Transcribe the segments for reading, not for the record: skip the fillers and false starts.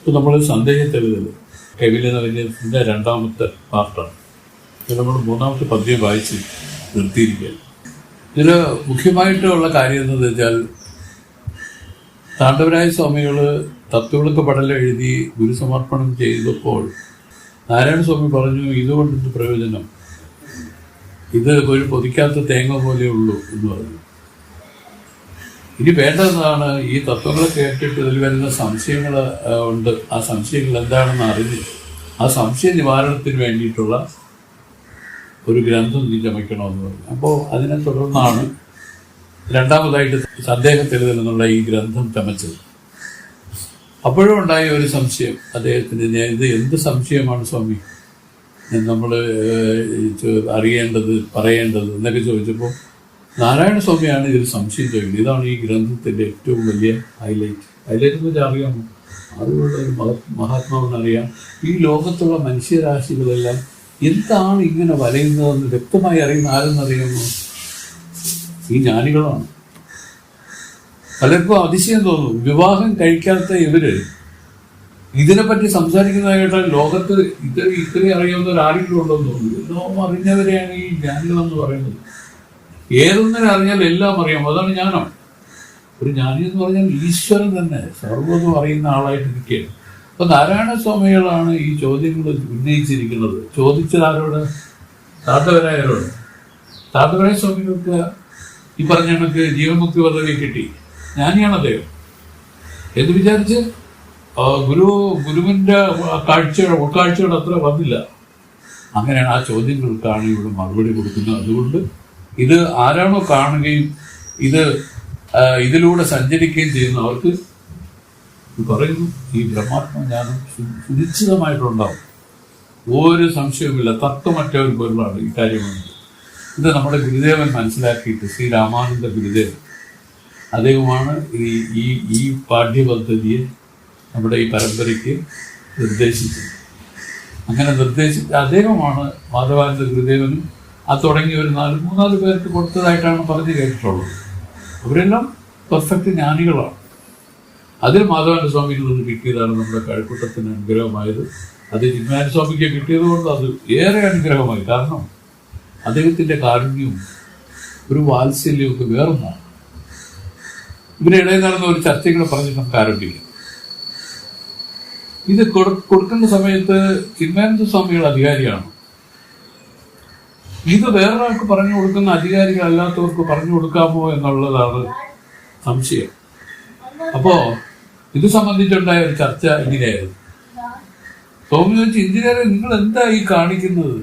ഇപ്പം നമ്മൾ സന്ദേഹത്തെഴുതൽ കവില നവീനത്തിൻ്റെ രണ്ടാമത്തെ പാർട്ടാണ്. ഇത് നമ്മൾ മൂന്നാമത്തെ പദ്യം വായിച്ച് നിർത്തിയിരിക്കുകയാണ്. ഇതിൽ മുഖ്യമായിട്ടുള്ള കാര്യം എന്താണെന്ന് വെച്ചാൽ, താണ്ഡവരായ സ്വാമികൾ തത്വവിളക്ക് പടലം എഴുതി ഗുരുസമർപ്പണം ചെയ്തപ്പോൾ നാരായണ സ്വാമി പറഞ്ഞു, ഇതുകൊണ്ടെന്ത് പ്രയോജനം, ഇത് ഒരു പൊതിക്കാത്ത തേങ്ങ പോലെ ഉള്ളൂ എന്ന് പറഞ്ഞു. ഇനി വേണ്ടതാണ് ഈ തത്വങ്ങൾ കേട്ടിട്ട് ഇതിൽ വരുന്ന സംശയങ്ങൾ ഉണ്ട്. ആ സംശയങ്ങൾ എന്താണെന്ന് അറിഞ്ഞ് ആ സംശയ നിവാരണത്തിന് വേണ്ടിയിട്ടുള്ള ഒരു ഗ്രന്ഥം നീ ചമയ്ക്കണമെന്ന് പറഞ്ഞു. അപ്പോൾ അതിനെ തുടർന്നാണ് രണ്ടാമതായിട്ട് സന്ദേഹത്തെഴുതൽ എന്നുള്ള ഈ ഗ്രന്ഥം ചമച്ചത്. അപ്പോഴും ഉണ്ടായ ഒരു സംശയം അദ്ദേഹത്തിന്, ഇത് എന്ത് സംശയമാണ് സ്വാമി നമ്മൾ അറിയേണ്ടത്, പറയേണ്ടത് എന്നൊക്കെ ചോദിച്ചപ്പോൾ നാരായണ സ്വാമിയാണ് ഇതിൽ സംശയം ചോദിക്കുന്നത്. ഇതാണ് ഈ ഗ്രന്ഥത്തിൻ്റെ ഏറ്റവും വലിയ ഹൈലൈറ്റ് എന്ന് വെച്ചാൽ അറിയാമോ, അറിവുള്ള ഒരു മഹാത്മാവെന്നറിയാം. ഈ ലോകത്തുള്ള മനുഷ്യരാശികളെല്ലാം എന്താണ് ഇങ്ങനെ വലയുന്നതെന്ന് വ്യക്തമായി അറിയുന്ന ആരെന്നറിയാമോ? ഈ ജ്ഞാനികളാണ്. പലർക്കും അതിശയം തോന്നും, വിവാഹം കഴിക്കാത്ത ഇവര് ഇതിനെപ്പറ്റി സംസാരിക്കുന്നത് കേട്ടാൽ ലോകത്ത് ഇത്രയും അറിയാവുന്ന ആരെങ്കിലും ഉണ്ടെന്ന് തോന്നുന്നു. എല്ലാം അറിഞ്ഞവരെയാണ് ഈ ജ്ഞാനികളെന്ന് പറയുന്നത്. ഏതൊന്നിനെ അറിഞ്ഞാൽ എല്ലാം അറിയാം, അതാണ് ജ്ഞാനം. ഒരു ജ്ഞാനി എന്ന് പറഞ്ഞാൽ ഈശ്വരൻ തന്നെ സർവ്വതും അറിയുന്ന ആളായിട്ടിരിക്കുകയാണ്. അപ്പൊ നാരായണ സ്വാമികളാണ് ഈ ചോദ്യങ്ങൾ ഉന്നയിച്ചിരിക്കുന്നത്. ചോദിച്ചത് ആരോട്? താണ്ഡവരായരോട്. താണ്ഡവരായ സ്വാമികൾക്ക് ഈ പറഞ്ഞ കണക്ക് ജീവൻമുക്തി പദവി കിട്ടി, ജ്ഞാനിയാണ് അദ്ദേഹം എന്ന് വിചാരിച്ച് ഗുരുവിന്റെ ഉൾക്കാഴ്ചയോട് അത്ര വന്നില്ല. അങ്ങനെയാണ് ആ ചോദ്യങ്ങൾക്കാണ് ഇവിടെ മറുപടി കൊടുക്കുന്നത്. അതുകൊണ്ട് ഇത് ആരാണോ കാണുകയും ഇതിലൂടെ സഞ്ചരിക്കുകയും ചെയ്യുന്ന അവർക്ക് പറയുന്നു, ഈ ബ്രഹ്മാത്മജ്ഞാനം സുനിശ്ചിതമായിട്ടുണ്ടാവും, ഒരു സംശയവുമില്ല. തത്വമറ്റ ഒരു പൊരുളാണ് ഈ കാര്യമാണ്. ഇത് നമ്മുടെ ഗുരുദേവൻ മനസ്സിലാക്കിയിട്ട്, ശ്രീ രാമാനന്ദ ഗുരുദേവൻ, അദ്ദേഹമാണ് ഈ പാഠ്യപദ്ധതിയെ നമ്മുടെ ഈ പരമ്പരയ്ക്ക് നിർദ്ദേശിച്ചത്. അങ്ങനെ നിർദ്ദേശിച്ച അദ്ദേഹമാണ് മാധവാനന്ദ ഗുരുദേവനും അത് തുടങ്ങിയ ഒരു മൂന്നാല് പേർക്ക് കൊടുത്തതായിട്ടാണ് പറഞ്ഞു കേട്ടിട്ടുള്ളത്. അവരെല്ലാം പെർഫെക്റ്റ് ജ്ഞാനികളാണ്. അതിൽ മാധവാനന്ദ സ്വാമിയിൽ നിന്ന് കിട്ടിയതാണ് നമ്മുടെ കഴക്കൂട്ടത്തിന് അനുഗ്രഹമായത്. അത് ചിന്മയാനന്ദ സ്വാമിക്ക് കിട്ടിയത് കൊണ്ട് അത് ഏറെ അനുഗ്രഹമായി. കാരണം അദ്ദേഹത്തിൻ്റെ കാരുണ്യവും ഒരു വാത്സല്യവും ഒക്കെ വേറൊന്നാണ്. ഇവരിടയിൽ നടന്ന ഒരു ചർച്ചകളെ പറഞ്ഞ് നമുക്ക് ആരംഭിക്കാം. ഇത് കൊടുക്കുന്ന സമയത്ത് ചിന്മയാനന്ദ സ്വാമികൾ അധികാരിയാണ്. ഇത് വേറൊരാൾക്ക് പറഞ്ഞു കൊടുക്കുന്ന അധികാരികളല്ലാത്തവർക്ക് പറഞ്ഞു കൊടുക്കാമോ എന്നുള്ളതാണ് സംശയം. അപ്പോ ഇത് സംബന്ധിച്ചുണ്ടായ ഒരു ചർച്ച ഇങ്ങനെയായിരുന്നു. സ്വാമി ചോദിച്ചു, എഞ്ചിനീയറെ നിങ്ങൾ എന്താ ഈ കാണിക്കുന്നത്?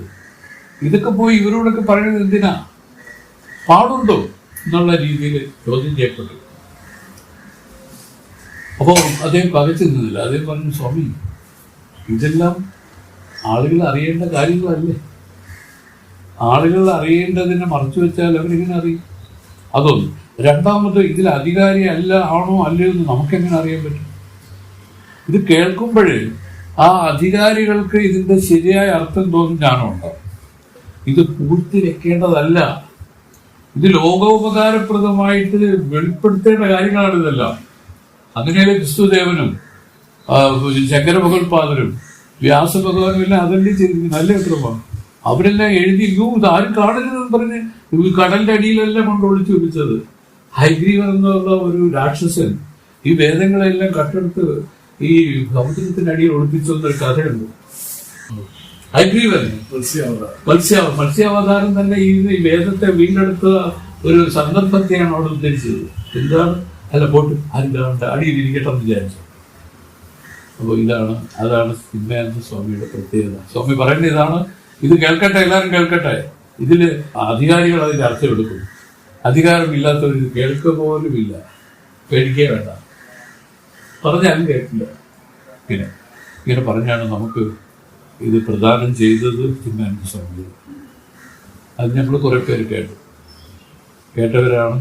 ഇതൊക്കെ പോയി ഇവരോടൊക്കെ പറയുന്നത് എന്തിനാ? പാടുണ്ടോ എന്നുള്ള രീതിയിൽ ചോദ്യം ചെയ്യപ്പെട്ടു. അപ്പോൾ അദ്ദേഹം പകച്ചു നിന്നില്ല. അദ്ദേഹം പറഞ്ഞു, സ്വാമി ഇതെല്ലാം ആളുകൾ അറിയേണ്ട കാര്യങ്ങളല്ലേ, ആളുകൾ അറിയേണ്ടതിനെ മറച്ചു വെച്ചാൽ അവരെങ്ങനെ അറിയും? അതൊന്നും. രണ്ടാമത്, ഇതിൽ അധികാരി ആണോ അല്ലയോ എന്ന് നമുക്കെങ്ങനെ അറിയാൻ പറ്റും? ഇത് കേൾക്കുമ്പോഴേ ആ അധികാരികൾക്ക് ഇതിന്റെ ശരിയായ അർത്ഥം തോന്നും ജ്ഞാനമുണ്ടാവും. ഇത് പൂഴ്ത്തി വെക്കേണ്ടതല്ല. ഇത് ലോകോപകാരപ്രദമായിട്ട് വെളിപ്പെടുത്തേണ്ട കാര്യങ്ങളാണ് ഇതെല്ലാം. അങ്ങനെയല്ലേ ക്രിസ്തുദേവനും ശങ്കരഭഗവത്പാദരും വ്യാസഭഗവാനും എല്ലാം അതല്ലേ ചെയ്തിരിക്കുന്നത്. നല്ല ക്രമമാണ്. അവരെല്ലാം എഴുതി, ഇത് ആരും കാണരുതെന്ന് പറഞ്ഞ് കടലിന്റെ അടിയിലെല്ലാം കൊണ്ട് ഒളിച്ചു വെച്ചത്. ഹൈഗ്രീവൻ എന്നുള്ള ഒരു രാക്ഷസൻ ഈ വേദങ്ങളെല്ലാം കട്ടെടുത്ത് ഈ സമുദ്രത്തിന്റെ അടിയിൽ ഒളിപ്പിച്ചൊന്നൊരു കഥയുണ്ട്. ഹൈഗ്രീവൻ മത്സ്യാവതാരം തന്നെ ഈ വേദത്തെ വീണ്ടെടുത്ത ഒരു സന്ദർഭത്തെയാണ് അവിടെ ഉദ്ദേശിച്ചത്. എന്താണ്? അല്ല പോട്ട് ആരും അടിയിലിരിക്കട്ടെ എന്ന് വിചാരിച്ചു. അപ്പോൾ അതാണ് ചിന്മയാനന്ദ സ്വാമിയുടെ പ്രത്യേകത. സ്വാമി പറയുന്നത് ഇതാണ്, ഇത് കേൾക്കട്ടെ, എല്ലാവരും കേൾക്കട്ടെ. ഇതിൽ അധികാരികൾ അതിൻ്റെ അർത്ഥം എടുക്കും. അധികാരമില്ലാത്തവർ ഇത് കേൾക്കുക പോലുമില്ല. പേടിക്കേ വേണ്ട, പറഞ്ഞാലും കേൾക്കില്ല. ഇങ്ങനെ പറഞ്ഞാണ് നമുക്ക് ഇത് പ്രദാനം ചെയ്തത് ചിന്മയാനന്ദ സ്വാമി. അത് നമ്മൾ കുറെ പേര് കേട്ടവരാണ്.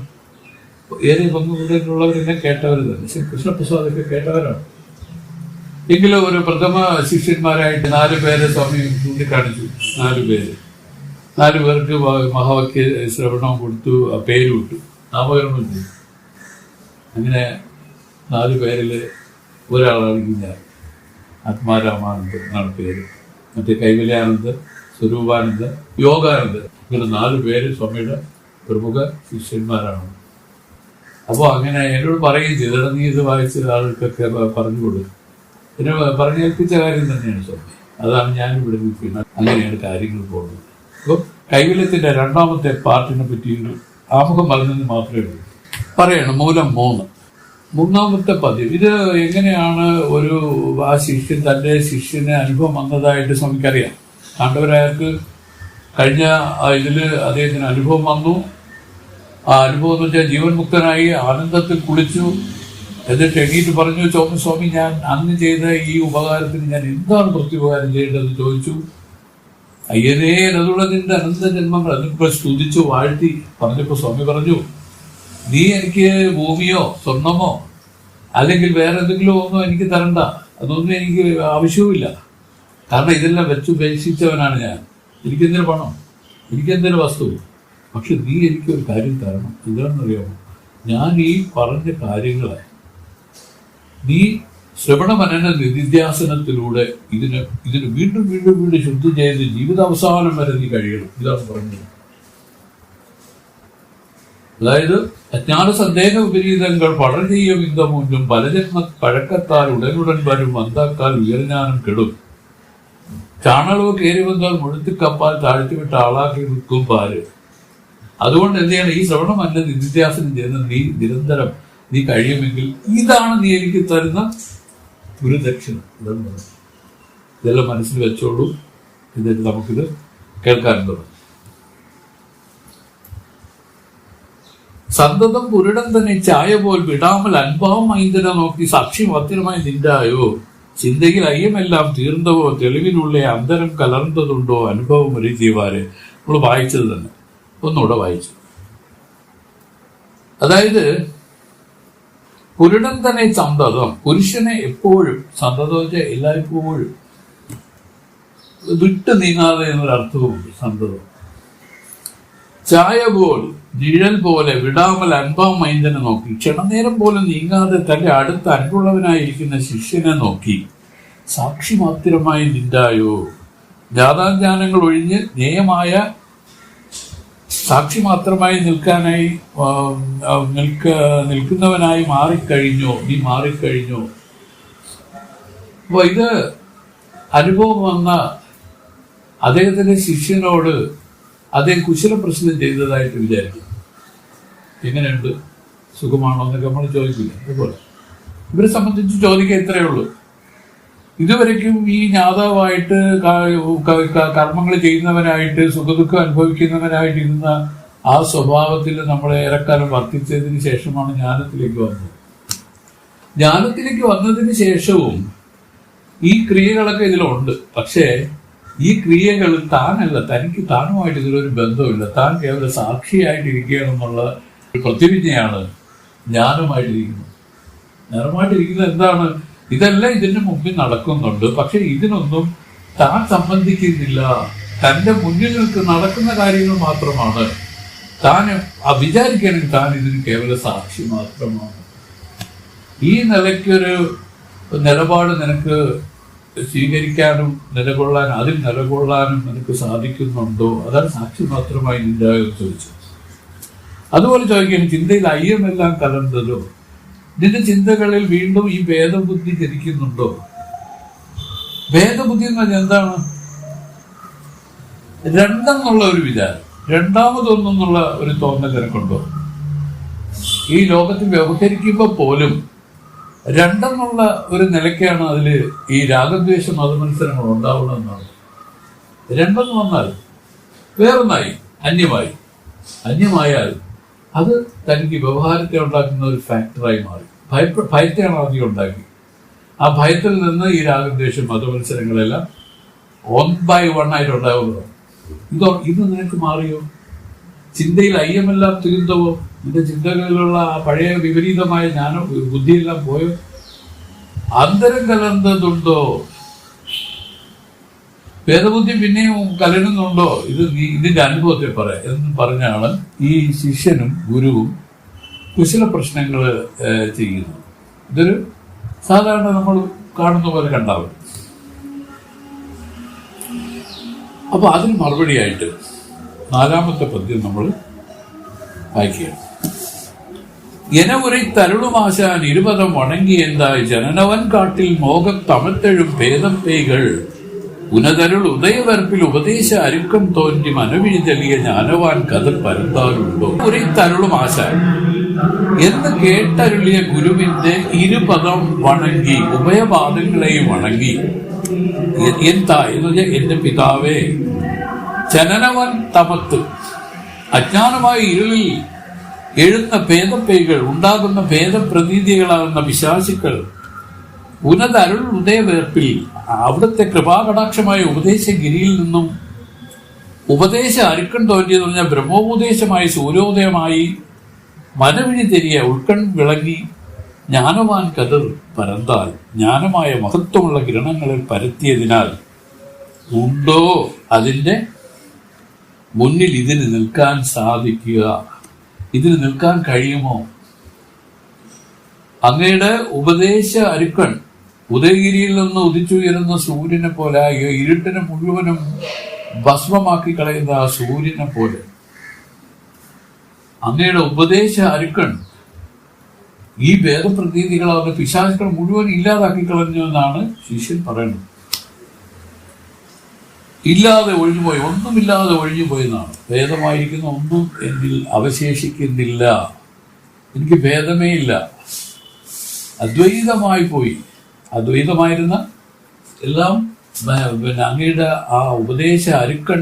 ഏറെ പങ്കുകൂടെയുള്ളവരെല്ലാം കേട്ടവർ തന്നെ. കൃഷ്ണപ്രസാദൊക്കെ കേട്ടവരാണ്. എങ്കിലും ഒരു പ്രഥമ ശിഷ്യന്മാരായിട്ട് 4 പേരെ സ്വാമി ചൂണ്ടിക്കാണിച്ചു. 4 പേർക്ക് മഹാവാക്യ ശ്രവണം കൊടുത്തു, പേര് വിട്ടു, നാമകരണം ചെയ്തു. അങ്ങനെ 4 പേരിൽ ഒരാളാണ് ഞാൻ. ആത്മാരാമാനന്ദ് എന്നാണ് പേര്. മറ്റേ കൈവല്യാനന്ദ്, സ്വരൂപാനന്ദ്, യോഗാനന്ദ്, ഇങ്ങനെ 4 പേര് സ്വാമിയുടെ പ്രമുഖ ശിഷ്യന്മാരാണ്. അപ്പോൾ അങ്ങനെ എന്നോട് പറയുകയും ചെയ്തു, നീ ഇത് വായിച്ച ആൾക്കൊക്കെ പറഞ്ഞു കൊടുക്കും. എന്നെ പറഞ്ഞേൽപ്പിച്ച കാര്യം തന്നെയാണ് സ്വാമി. അതാണ് ഞാനിവിടെ നിൽക്കുന്നത്. അങ്ങനെയാണ് കാര്യങ്ങൾ പോകുന്നത്. അപ്പോൾ കൈവല്യത്തിൻ്റെ 2ാമത്തെ പാർട്ടിനെ പറ്റി ആമുഖം പറഞ്ഞത് മാത്രമേ ഉള്ളൂ. പറയണം. മൂലം 3, 3ാമത്തെ പദ്യം. ഇത് എങ്ങനെയാണ് ആ ശിഷ്യൻ തൻ്റെ ശിഷ്യന് അനുഭവം വന്നതായിട്ട് സ്വാമിക്കറിയാം. കണ്ടവരായർക്ക് കഴിഞ്ഞ ഇതിൽ അദ്ദേഹത്തിന് അനുഭവം വന്നു. ആ അനുഭവം എന്ന് വെച്ചാൽ ജീവൻ മുക്തനായി ആനന്ദത്തിൽ കുളിച്ചു. എന്നിട്ട് എണീറ്റ് പറഞ്ഞു, സ്വാമി ഞാൻ അന്ന് ചെയ്ത ഈ ഉപകാരത്തിന് ഞാൻ എന്താണ് പ്രത്യുപകാരം ചെയ്യേണ്ടതെന്ന് ചോദിച്ചു. അയ്യനേ അതുള്ള നിന്റെ അനന്ത ജന്മങ്ങൾ അതിപ്പോ സ്തുതിച്ചു വാഴ്ത്തി പറഞ്ഞപ്പോ സ്വാമി പറഞ്ഞു, നീ എനിക്ക് ഭൂമിയോ സ്വർണമോ അല്ലെങ്കിൽ വേറെ എന്തെങ്കിലും ഒന്നും എനിക്ക് തരണ്ട, അതൊന്നും എനിക്ക് ആവശ്യവുമില്ല. കാരണം ഇതെല്ലാം വെച്ചുപേക്ഷിച്ചവനാണ് ഞാൻ. എനിക്കെന്തിനു പണം, എനിക്കെന്തിനു വസ്തു. പക്ഷെ നീ എനിക്കൊരു കാര്യം തരണം. എന്താണെന്നറിയാമോ? ഞാൻ ഈ പറഞ്ഞ കാര്യങ്ങളെ നീ ശ്രവണമനന നിധിധ്യാസനത്തിലൂടെ ഇതിന് വീണ്ടും വീണ്ടും വീണ്ടും ശുദ്ധി ചെയ്ത് ജീവിതാവസാനം വരെ നീ കഴിയണം. ഇതാണ് പറഞ്ഞത്. അതായത് അജ്ഞാന സന്ദേഹ വിപരീതങ്ങൾ പടർചെയ്യ വിന്തമൂന്നും പലജന്മ പഴക്കത്താൽ ഉടനുടൻ വരും വന്താക്കാൽ ഉയർഞ്ഞാനും കെടും. ചാണകവും കയറി വന്നാൽ മുഴുത്തിക്കപ്പാൽ താഴ്ത്തിവിട്ട് ആളാക്കി നിൽക്കും പാല്. അതുകൊണ്ട് എന്ത് ചെയ്യണം? ഈ ശ്രവണമല്ല നിധിധ്യാസനം ചെയ്യുന്ന നീ നിരന്തരം നീ കഴിയുമെങ്കിൽ ഇതാണ് നീ എനിക്ക് തരുന്ന ഗുരുദക്ഷിണം. ഇതെല്ലാം മനസ്സിൽ വെച്ചോളൂ. എന്നിട്ട് നമുക്കിത് കേൾക്കാൻ തുടങ്ങും. സന്തതം പുരുടം തന്നെ ചായ പോൽ വിടാമൽ അൻപാവും മൈന്ദനെ നോക്കി സാക്ഷി മത്തിരമായി നിന്റായോ. ചിന്തയിൽ അയ്യമെല്ലാം തീർന്നവോ തെളിവിനുള്ള അന്തരം കലർന്നതുണ്ടോ അനുഭവം ഒരു ജീവാര്. നമ്മൾ വായിച്ചത് തന്നെ ഒന്നുകൂടെ വായിച്ചു. അതായത് പുരുടൻ തന്നെ സന്തതം, പുരുഷനെ എപ്പോഴും സന്തതം എല്ലായ്പ്പോഴും വിട്ടു നീങ്ങാതെ എന്നൊരർത്ഥവുമുണ്ട് സന്തതം. ചായ പോൽ നിഴൽ പോലെ വിടാമൽ അൻപാം മൈന്ദനെ നോക്കി ക്ഷണനേരം പോലെ നീങ്ങാതെ തന്റെ അടുത്ത അൻപുള്ളവനായിരിക്കുന്ന ശിഷ്യനെ നോക്കി സാക്ഷി മാത്രമായി നിന്റായോ. ജാതാജ്ഞാനങ്ങൾ ഒഴിഞ്ഞ് ജ്ഞേയമായ സാക്ഷി മാത്രമായി നിൽക്കുന്നവനായി മാറിക്കഴിഞ്ഞോ, നീ മാറിക്കഴിഞ്ഞോ. അപ്പൊ ഇത് അനുഭവം വന്ന അദ്ദേഹത്തിന്റെ ശിഷ്യനോട് അദ്ദേഹം കുശല പ്രശ്നം ചെയ്തതായിട്ട് വിചാരിക്കും. എങ്ങനെയുണ്ട്, സുഖമാണോ എന്നൊക്കെ നമ്മൾ ചോദിക്കില്ല. അതുപോലെ ഇവരെ സംബന്ധിച്ച് ചോദിക്കുക ഇത്രയേ ഉള്ളൂ. ഇതുവരെയ്ക്കും ഈ ജ്ഞാതാവായിട്ട് കർമ്മങ്ങൾ ചെയ്യുന്നവനായിട്ട് സുഖദുഃഖം അനുഭവിക്കുന്നവനായിട്ട് ഇരുന്ന ആ സ്വഭാവത്തിൽ നമ്മളെ ഏറെക്കാലം വർത്തിച്ചതിന് ശേഷമാണ് ജ്ഞാനത്തിലേക്ക് വന്നത്. ജ്ഞാനത്തിലേക്ക് വന്നതിന് ശേഷവും ഈ ക്രിയകളൊക്കെ ഇതിലുണ്ട്. പക്ഷേ ഈ ക്രിയകൾ താനല്ല, തനിക്ക് താനുമായിട്ട് ഇതിലൊരു ബന്ധമില്ല. താൻ കേവലം സാക്ഷിയായിട്ടിരിക്കുകയാണെന്നുള്ള ഒരു പ്രതിവിജ്ഞയാണ് ജ്ഞാനമായിട്ടിരിക്കുന്നത്. ജ്ഞാനമായിട്ടിരിക്കുന്നത് എന്താണ്? ഇതെല്ലാം ഇതിന് മുമ്പിൽ നടക്കുന്നുണ്ട്. പക്ഷെ ഇതിനൊന്നും താൻ സംബന്ധിക്കുന്നില്ല. തന്റെ മുന്നിൽ നടക്കുന്ന കാര്യങ്ങൾ മാത്രമാണ്. താൻ വിചാരിക്കുകയാണെങ്കിൽ താൻ ഇതിന് കേവല സാക്ഷി മാത്രമാണ്. ഈ നിലയ്ക്കൊരു നിലപാട് നിനക്ക് സ്വീകരിക്കാനും അതിൽ നിലകൊള്ളാനും നിനക്ക് സാധിക്കുന്നുണ്ടോ? അതാണ് സാക്ഷി മാത്രമായി നിന്റെ ചോദിച്ചത്. അതുപോലെ ചോദിക്കുകയാണ്, ചിന്തയിൽ അയ്യമെല്ലാം കലർന്നതോ, നിന്റെ ചിന്തകളിൽ വീണ്ടും ഈ ഭേദബുദ്ധി ജനിക്കുന്നുണ്ടോ? ഭേദബുദ്ധി എന്ന് പറഞ്ഞാൽ എന്താണ്? രണ്ടെന്നുള്ള ഒരു വിചാരം, രണ്ടാമതൊന്നെന്നുള്ള ഒരു തോന്നൽ നിനക്കുണ്ടോ? ഈ ലോകത്തിൽ വ്യവഹരിക്കുമ്പോൾ പോലും രണ്ടെന്നുള്ള ഒരു നിലയ്ക്കാണ് അതിൽ ഈ രാഗദ്വേഷ മതമത്സരങ്ങൾ ഉണ്ടാവുന്നതെന്നാണ്. രണ്ടെന്ന് വന്നാൽ വേറൊന്നായി, അന്യമായാൽ അത് തനിക്ക് വ്യവഹാരത്തെ ഉണ്ടാക്കുന്ന ഒരു ഫാക്ടറായി മാറി. ഭയത്തെയാണ് ആദ്യം ഉണ്ടാക്കി. ആ ഭയത്തിൽ നിന്ന് ഈ രാഗദ്വേഷ മതമത്സരങ്ങളെല്ലാം 1 by 1 ആയിട്ട് ഉണ്ടാവുന്നത്. ഇത് നിനക്ക് മാറിയോ? ചിന്തയിൽ അയ്യമെല്ലാം തീർന്നവോ? നിന്റെ ചിന്തകളിലുള്ള ആ പഴയ വിപരീതമായ ബുദ്ധിയെല്ലാം പോയോ? അന്തരം കലർന്നതുണ്ടോ? ഭേദബുദ്ധി പിന്നെയും കലരുന്നുണ്ടോ? ഇതിന്റെ അനുഭവത്തെ പറയാം എന്ന് പറഞ്ഞാണ് ഈ ശിഷ്യനും ഗുരുവും കുശല പ്രശ്നങ്ങൾ ചെയ്യുന്നത്. ഇതൊരു സാധാരണ നമ്മൾ കാണുന്ന പോലെ കണ്ടാവും. അപ്പൊ അതിന് മറുപടിയായിട്ട് 4-ാമത്തെ പദ്യം നമ്മൾ വായിക്കുകയാണ്. എനവുரை തരുളുമാശാൻ 20 വണങ്ങിയെന്തായി ജനനവൻ കാട്ടിൽ മോകം തമത്തെഴും ഭേദം പെയ്കൾ ഉനതരുൾ ഉദയവർപ്പിൽ ഉപദേശ അരുക്കം തോന്റി മനവിഴി തെളിയ ജ്ഞാനവാൻ കഥ പരത്താറുണ്ടോ. ഉரை തരുളുമാശാൻ എന്ന് കേട്ടരുളിയ ഗുരുവിന്റെ 20 വണങ്ങി, ഉഭയപാദങ്ങളെയും വണങ്ങി. എന്താ എന്ന് വെച്ചാൽ, എന്റെ പിതാവേ, ജനനവൻ തമത്ത്, അജ്ഞാനമായ ഇരുളിൽ എഴുന്ന ഭേദപ്പേകൾ, ഉണ്ടാകുന്ന ഭേദപ്രതീതികളാകുന്ന പിശാചുക്കൾ ഉനതരുൾ ഉദയവേർപ്പിൽ, അവിടുത്തെ കൃപാകടാക്ഷമായ ഉപദേശഗിരിയിൽ നിന്നും ഉപദേശ അരുക്കൺ തോന്നിയെന്ന് പറഞ്ഞാൽ ബ്രഹ്മോപദേശമായി സൂര്യോദയമായി മനവിഴി തെരിയ ഉൾക്കൺ വിളങ്ങി ജ്ഞാനവാൻ കതിർ പരന്താൽ, ജ്ഞാനമായ മഹത്വമുള്ള കിരണങ്ങളിൽ പരത്തിയതിനാൽ ഉണ്ടോ അതിന്റെ മുന്നിൽ ഇതിന് നിൽക്കാൻ സാധിക്കുക? ഇതിന് നിൽക്കാൻ കഴിയുമോ? അങ്ങയുടെ ഉപദേശ അരുക്കൺ ഉദയഗിരിയിൽ നിന്ന് ഉദിച്ചുയരുന്ന സൂര്യനെ പോലെ, ഇരുട്ടിനെ മുഴുവനും ഭസ്മമാക്കി കളയുന്ന ആ സൂര്യനെ പോലെ അങ്ങയുടെ ഉപദേശ അരുക്കൺ ഈ ഭേദപ്രതീതികളാവുന്ന പിശാചുക്കൾ മുഴുവൻ ഇല്ലാതാക്കി കളഞ്ഞു എന്നാണ് ശിഷ്യൻ പറയുന്നത്. ഇല്ലാതെ ഒഴിഞ്ഞുപോയി, ഒന്നുമില്ലാതെ ഒഴിഞ്ഞുപോയെന്നാണ്. ഭേദമായിരിക്കുന്ന ഒന്നും എന്നിൽ അവശേഷിക്കുന്നില്ല, എനിക്ക് ഭേദമേ ഇല്ല, അദ്വൈതമായി പോയി. അദ്വൈതമായിരുന്ന എല്ലാം അങ്ങയുടെ ആ ഉപദേശ അരുക്കൺ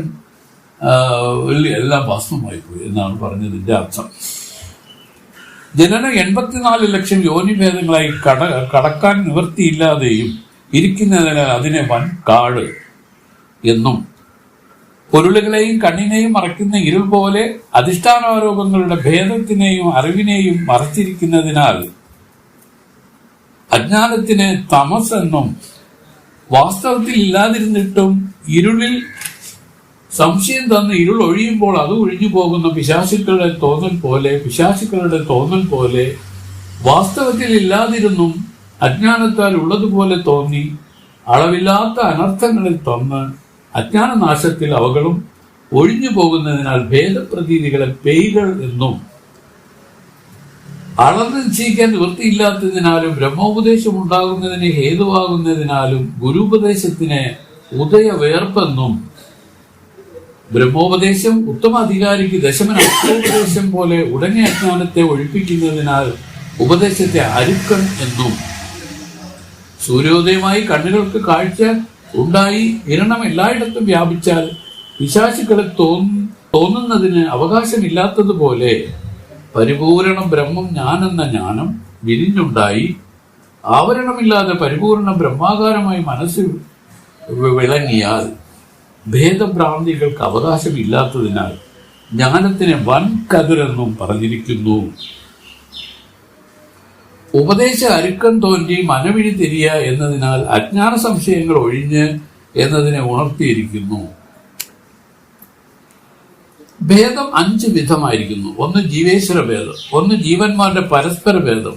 എല്ലാം ഭസ്മമായി പോയി എന്നാണ് പറഞ്ഞതിന്റെ അർത്ഥം. ജനന 84 ലക്ഷം യോനിഭേദങ്ങളായി കടക്കാൻ നിവൃത്തിയില്ലാതെയും ഇരിക്കുന്നതിനാൽ അതിനെ വൻ കാട് എന്നും, പൊരുളുകളെയും കണ്ണിനെയും മറയ്ക്കുന്ന ഇരുൾ പോലെ അധിഷ്ഠാനാരോപങ്ങളുടെ ഭേദത്തിനെയും അറിവിനെയും മറച്ചിരിക്കുന്നതിനാൽ അജ്ഞാനത്തിന് തമസ് എന്നും, വാസ്തവത്തിൽ ഇല്ലാതിരുന്നിട്ടും ഇരുളിൽ സംശയം തന്ന് ഇരുൾ ഒഴിയുമ്പോൾ അത് ഒഴിഞ്ഞു പോകുന്ന പിശാചുക്കളുടെ തോന്നൽ പോലെ വാസ്തവത്തിൽ ഇല്ലാതിരുന്നും അജ്ഞാനത്താൽ ഉള്ളതുപോലെ തോന്നി അളവില്ലാത്ത അനർത്ഥങ്ങളിൽ തന്ന് അജ്ഞാനനാശത്തിൽ അവകളും ഒഴിഞ്ഞു പോകുന്നതിനാൽ ഭേദപ്രതീതികളെ പേയ്കൾ എന്നും, അളന്ന് നിശ്ചയിക്കാൻ നിവൃത്തിയില്ലാത്തതിനാലും ബ്രഹ്മോപദേശം ഉണ്ടാകുന്നതിന് ഹേതുവാകുന്നതിനാലും ഗുരുപദേശത്തിന് ഉദയവേർപ്പെന്നും, ബ്രഹ്മോപദേശം ഉത്തമ അധികാരിക്ക് ദശമന അക്ഷോപദേശം പോലെ ഉടനെ അജ്ഞാനത്തെ ഒഴിപ്പിക്കുന്നതിനാൽ ഉപദേശത്തെ അരുക്കൺ എന്നും, സൂര്യോദയമായി കണ്ണുകൾക്ക് കാഴ്ച ഉണ്ടായി കിരണം എല്ലായിടത്തും വ്യാപിച്ചാൽ പിശാചുക്കളെ തോന്നുന്നതിന് അവകാശമില്ലാത്തതുപോലെ പരിപൂരണം ബ്രഹ്മം ഞാനെന്ന ജ്ഞാനം വിരിഞ്ഞുണ്ടായി ആവരണമില്ലാതെ പരിപൂർണ ബ്രഹ്മാകാരമായി മനസ്സ് വിളങ്ങിയാൽ ഭേദഭ്രാന്തികൾക്ക് അവകാശമില്ലാത്തതിനാൽ ജ്ഞാനത്തിനെ വൻ കതിരെന്നും പറഞ്ഞിരിക്കുന്നു. ഉപദേശ അരുക്കൻ തോന്റി മനവിഴി തിരിയ എന്നതിനാൽ അജ്ഞാന സംശയങ്ങൾ ഒഴിഞ്ഞ് എന്നതിനെ ഉണർത്തിയിരിക്കുന്നു. ഭേദം 5 വിധമായിരിക്കുന്നു. ഒന്ന് ജീവേശ്വര ഭേദം, ഒന്ന് ജീവന്മാരുടെ പരസ്പര ഭേദം,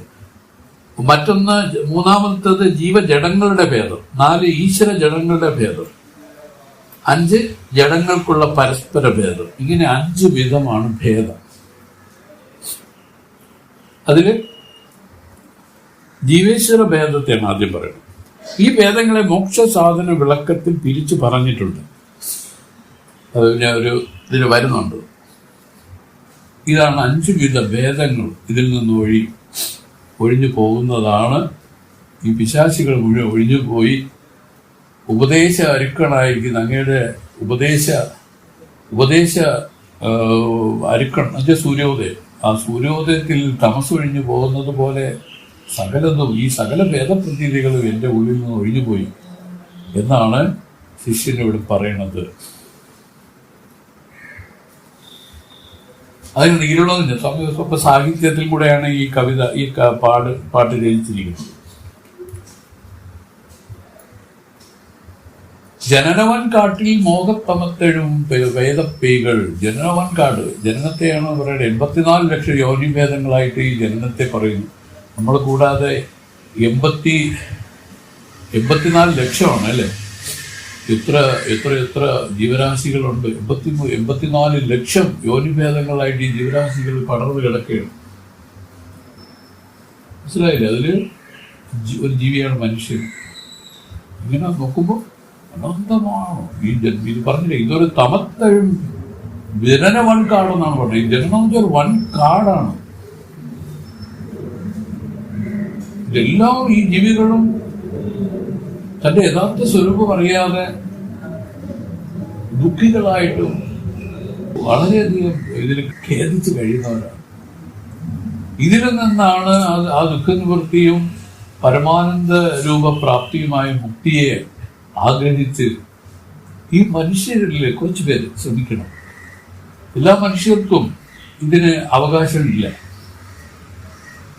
മറ്റൊന്ന് മൂന്നാമത്തത് ജീവജടങ്ങളുടെ ഭേദം, 4 ഈശ്വര ജടങ്ങളുടെ ഭേദം, 5 ജഡങ്ങൾക്കുള്ള പരസ്പര ഭേദം. ഇങ്ങനെ 5 വിധമാണ് ഭേദം. അതില് ജീവേശ്വര ഭേദത്തെയാണ് ആദ്യം പറയുന്നത്. ഈ ഭേദങ്ങളെ മോക്ഷ സാധന വിളക്കത്തിൽ പിരിച്ചു പറഞ്ഞിട്ടുണ്ട്. അത് ഞാൻ ഒരു ഇതിൽ വരുന്നുണ്ട്. ഇതാണ് 5 വിധ ഭേദങ്ങൾ. ഇതിൽ നിന്ന് ഒഴിഞ്ഞു പോകുന്നതാണ് ഈ പിശാചികൾ മുഴുവൻ ഒഴിഞ്ഞു പോയി ഉപദേശ അരുക്കണായിരിക്കുന്ന അങ്ങയുടെ ഉപദേശ അരുക്കൺ എന്നുവെച്ചാൽ സൂര്യോദയം. ആ സൂര്യോദയത്തിൽ തമസൊഴിഞ്ഞു പോകുന്നത് പോലെ ഈ സകല ഭേദപ്രതീതികളും എൻ്റെ ഉള്ളിൽ നിന്ന് ഒഴിഞ്ഞുപോയി എന്നാണ് ശിഷ്യനോട് പറയുന്നത്. അതിന് ഇരുളതിന് സ്വപ്പ സാഹിത്യത്തിൽ കൂടെയാണ് ഈ കവിത, ഈ പാട്ട് രചിച്ചിരിക്കുന്നത്. ജനനവൻ കാട്ടിൽ മോഹത്തമത്തെഴും വേദപ്പേകൾ. ജനനവൻ കാട്, ജനനത്തെയാണ് പറയുന്നത്. 84 ലക്ഷം യോനിഭേദങ്ങളായിട്ട് ഈ ജനനത്തെ പറയുന്നു. നമ്മൾ കൂടാതെ 84 ലക്ഷമാണ് അല്ലേ? എത്ര എത്ര എത്ര ജീവരാശികളുണ്ട്. 84 ലക്ഷം യോനിഭേദങ്ങളായിട്ട് ഈ ജീവരാശികൾ പടർന്ന് കിടക്കുകയാണ്. മനസ്സിലായില്ലേ? അതില് ഒരു ജീവിയാണ് മനുഷ്യൻ. ഇങ്ങനെ നോക്കുമ്പോൾ അനന്തമാണോ ഈ ജന്മം? ഇത് പറഞ്ഞില്ലേ, ഇതൊരു തമത്തഴും ജനന വൻ കാടെന്നാണ് പറഞ്ഞത്. ഈ ജനനം എന്ന് വെച്ചാൽ വൻ കാടാണ്. ഇതെല്ലാം ഈ ജീവികളും തന്റെ യഥാർത്ഥ സ്വരൂപം അറിയാതെ ദുഃഖികളായിട്ടും വളരെയധികം ഇതിൽ ഖേദിച്ച് കഴിയുന്നവരാണ്. ഇതിൽ നിന്നാണ് ആ ദുഃഖനിവൃത്തിയും പരമാനന്ദ രൂപപ്രാപ്തിയുമായ മുക്തിയെ ആഗ്രഹിച്ച് ഈ മനുഷ്യരിൽ കുറച്ചു പേര് ശ്രമിക്കണം. എല്ലാ മനുഷ്യർക്കും ഇതിന് അവകാശമില്ല.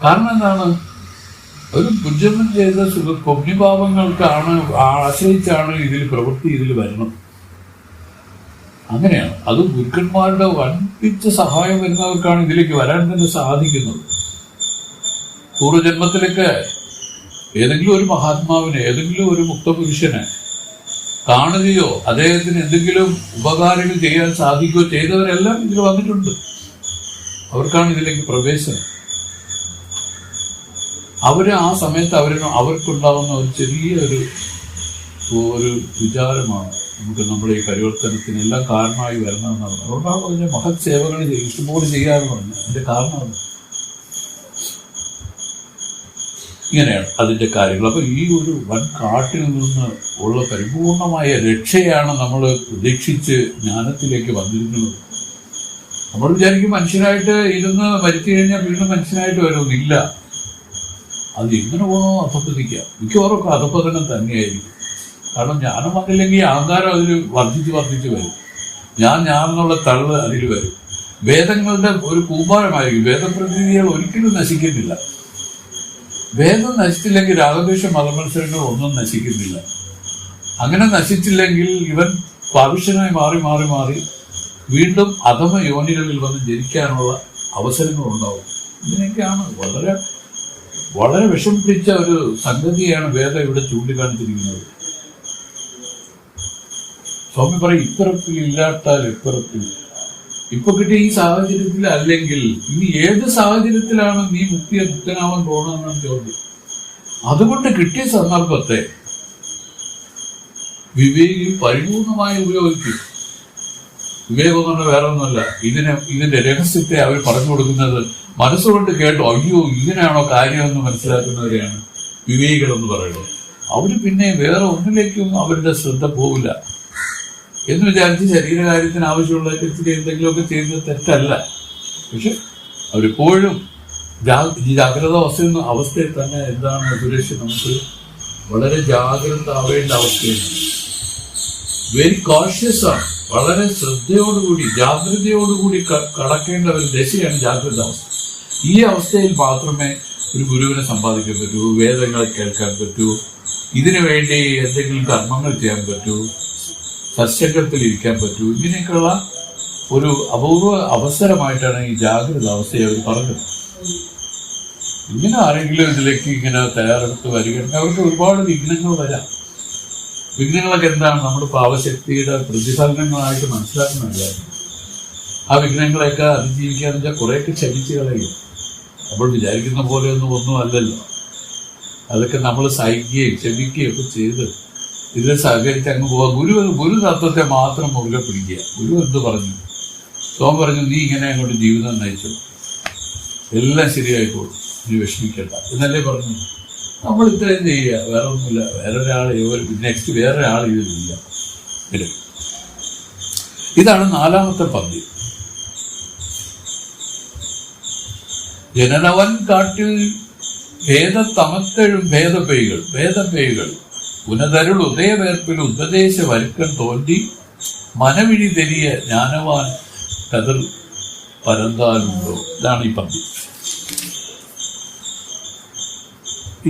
കാരണം എന്താണ്? ഒരു പുണ്യം ചെയ്ത പുണ്യഭാവങ്ങൾക്കാണ് ആശ്രയിച്ചാണ് ഇതിൽ വരുന്നത്. അങ്ങനെയാണ്. അത് ഗുരുക്കന്മാരുടെ വൻപിച്ച സഹായം വരുന്നവർക്കാണ് ഇതിലേക്ക് വരാൻ തന്നെ സാധിക്കുന്നത്. പൂർവ്വജന്മത്തിലേക്ക് ഏതെങ്കിലും ഒരു മഹാത്മാവിനെ, ഏതെങ്കിലും ഒരു മുക്തപുരുഷനെ കാണുകയോ അദ്ദേഹത്തിന് എന്തെങ്കിലും ഉപകാരങ്ങൾ ചെയ്യാൻ സാധിക്കുകയോ ചെയ്തവരെല്ലാം ഇതിൽ വന്നിട്ടുണ്ട്. അവർക്കാണ് ഇതിലേക്ക് പ്രവേശനം. അവര് ആ സമയത്ത് അവർക്കുണ്ടാവുന്ന ഒരു ചെറിയൊരു വിചാരമാണ് നമ്മുടെ ഈ പരിവർത്തനത്തിന് എല്ലാം കാരണമായി വരുന്നതെന്നാണ്. അതുകൊണ്ടാണ് പറഞ്ഞ മഹത് സേവകൾ ഇഷ്ടംപോലെ ചെയ്യാറ് പറഞ്ഞു. അതിന്റെ കാരണമാണ് ഇങ്ങനെയാണ് അതിന്റെ കാര്യങ്ങൾ. അപ്പൊ ഈ ഒരു വൻ കാട്ടിൽ നിന്ന് ഉള്ള പരിപൂർണമായ രക്ഷയാണ് നമ്മൾ പ്രതീക്ഷിച്ച് ജ്ഞാനത്തിലേക്ക് വന്നിരിക്കുന്നത്. നമ്മൾ വിചാരിക്കും മനുഷ്യനായിട്ട് ഇരുന്ന് മരിച്ചു കഴിഞ്ഞാൽ വീണ്ടും മനുഷ്യനായിട്ട് വരുന്നില്ല. അത് എങ്ങനെ പോകണോ അധപ്പതിക്കാം. മിക്കവാറൊക്കെ അധപ്പതനം തന്നെയായിരിക്കും. കാരണം ജ്ഞാനം വന്നില്ലെങ്കിൽ അഹങ്കാരം അതിൽ വർദ്ധിച്ച് വരും. ഞാൻ എന്നുള്ള തള്ള് അതിൽ വരും. വേദങ്ങളുടെ ഒരു കൂമ്പാരമായിരിക്കും. വേദപ്രതിനിധികൾ ഒരിക്കലും നശിക്കുന്നില്ല. വേദം നശിച്ചില്ലെങ്കിൽ രാഗദ്വേഷ മതമത്സരങ്ങൾ ഒന്നും നശിക്കുന്നില്ല. അങ്ങനെ നശിച്ചില്ലെങ്കിൽ ഇവൻ പാവിഷ്യനായി മാറി വീണ്ടും അധമ യോനികളിൽ വന്ന് ജനിക്കാനുള്ള അവസരങ്ങൾ ഉണ്ടാവും. ഇതിനൊക്കെയാണ് വളരെ വളരെ വിഷം പിടിച്ച ഒരു സംഗതിയാണ് വേദം ഇവിടെ ചൂണ്ടിക്കാണിച്ചിരിക്കുന്നത്. സ്വാമി പറയും, ഇപ്പിറപ്പിൽ ഇല്ലാട്ടാൽ എപ്പിറപ്പിൽ. ഇപ്പൊ കിട്ടിയ ഈ സാഹചര്യത്തിൽ അല്ലെങ്കിൽ ഇനി ഏത് സാഹചര്യത്തിലാണ് നീ മുക്തനാവാൻ പോകണമെന്നാണ് ചോദ്യം. അതുകൊണ്ട് കിട്ടിയ സന്ദർഭത്തെ വിവേകി പരിപൂർണമായി ഉപയോഗിക്കും. വിവേകം എന്ന് പറഞ്ഞാൽ വേറെ ഒന്നുമല്ല, ഇതിന്റെ രഹസ്യത്തെ അവർ പറഞ്ഞു കൊടുക്കുന്നത് മനസ്സുകൊണ്ട് കേട്ടോ അയ്യോ ഇങ്ങനെയാണോ കാര്യമെന്ന് മനസ്സിലാക്കുന്നവരെയാണ് വിവേകികളെന്ന് പറയുന്നത്. അവര് പിന്നെ വേറെ ഒന്നിലേക്കും അവരുടെ ശ്രദ്ധ പോവില്ല എന്ന് വിചാരിച്ച് ശരീരകാര്യത്തിന് ആവശ്യമുള്ള എന്തെങ്കിലുമൊക്കെ ചെയ്യുന്നത് തെറ്റല്ല. പക്ഷെ അവരെപ്പോഴും ജാഗ്രത അവസ്ഥയിൽ തന്നെ എന്താണ് സുരേഷ്, നമുക്ക് വളരെ ജാഗ്രത ആവേണ്ട അവസ്ഥയാണ്. വെരി കോഷ്യസ് ആണ്. വളരെ ശ്രദ്ധയോടുകൂടി ജാഗ്രതയോടുകൂടി കടക്കേണ്ട ഒരു ദശയാണ് ജാഗ്രത അവസ്ഥ. ഈ അവസ്ഥയിൽ മാത്രമേ ഒരു ഗുരുവിനെ സമ്പാദിക്കാൻ പറ്റൂ, വേദങ്ങളെ കേൾക്കാൻ പറ്റൂ, ഇതിനു വേണ്ടി എന്തെങ്കിലും കർമ്മങ്ങൾ ചെയ്യാൻ പറ്റൂ, സത്സംഗത്തിൽ ഇരിക്കാൻ പറ്റൂ. ഇങ്ങനെയൊക്കെയുള്ള ഒരു അപൂർവ അവസരമായിട്ടാണ് ഈ ജാഗ്രത അവസ്ഥയെ അവർ പറഞ്ഞത്. ഇങ്ങനെ ആരെങ്കിലും ഇതിലേക്ക് ഇങ്ങനെ തയ്യാറെടുത്ത് വരികയാണെങ്കിൽ അവർക്ക് ഒരുപാട് വിഘ്നങ്ങൾ വരാം. വിഘ്നങ്ങളൊക്കെ എന്താണ്? നമ്മുടെ പാവശക്തിയുടെ പ്രതിഫലനങ്ങളായിട്ട് മനസ്സിലാക്കുന്നില്ല. ആ വിഘ്നങ്ങളെയൊക്കെ അതിജീവിക്കാന്ന് വെച്ചാൽ കുറേയൊക്കെ ക്ഷമിച്ച് കളയും. നമ്മൾ വിചാരിക്കുന്ന ഒന്നും അല്ലല്ലോ. അതൊക്കെ നമ്മൾ സഹിക്കുകയും ക്ഷമിക്കുകയും ഒക്കെ ചെയ്ത് ഇതിനെ സഹകരിച്ച് അങ്ങ് പോവാ. ഗുരു തത്വത്തെ മാത്രം മുറുകെ പിടിക്കുക. ഗുരു എന്ത് പറഞ്ഞു? സ്വാമി പറഞ്ഞു, നീ ഇങ്ങനെ അങ്ങോട്ട് ജീവിതം നയിച്ചു, എല്ലാം ശരിയായിക്കോളും, നീ വിഷമിക്കണ്ട എന്നല്ലേ പറഞ്ഞു. നമ്മൾ ഇത്രയും ചെയ്യുക, വേറെ ഒന്നുമില്ല. നെക്സ്റ്റ് വേറൊരാൾ ഇതിലില്ല. ഇതാണ് 4ാമത്തെ പദ്യം. ജനനവൻ കാട്ടിൽ ഭേദത്തമത്തെഴും ഭേദപേയ്കൾ ഉനതരുൾ ഉദയവേർപ്പിൽ ഉപദേശ വരുക്കൻ തോന്റി മനവിഴി തെരിയ ജ്ഞാനവാൻ കതിർ പരന്താലുണ്ടോ. ഇതാണ് ഈ പദ്യം.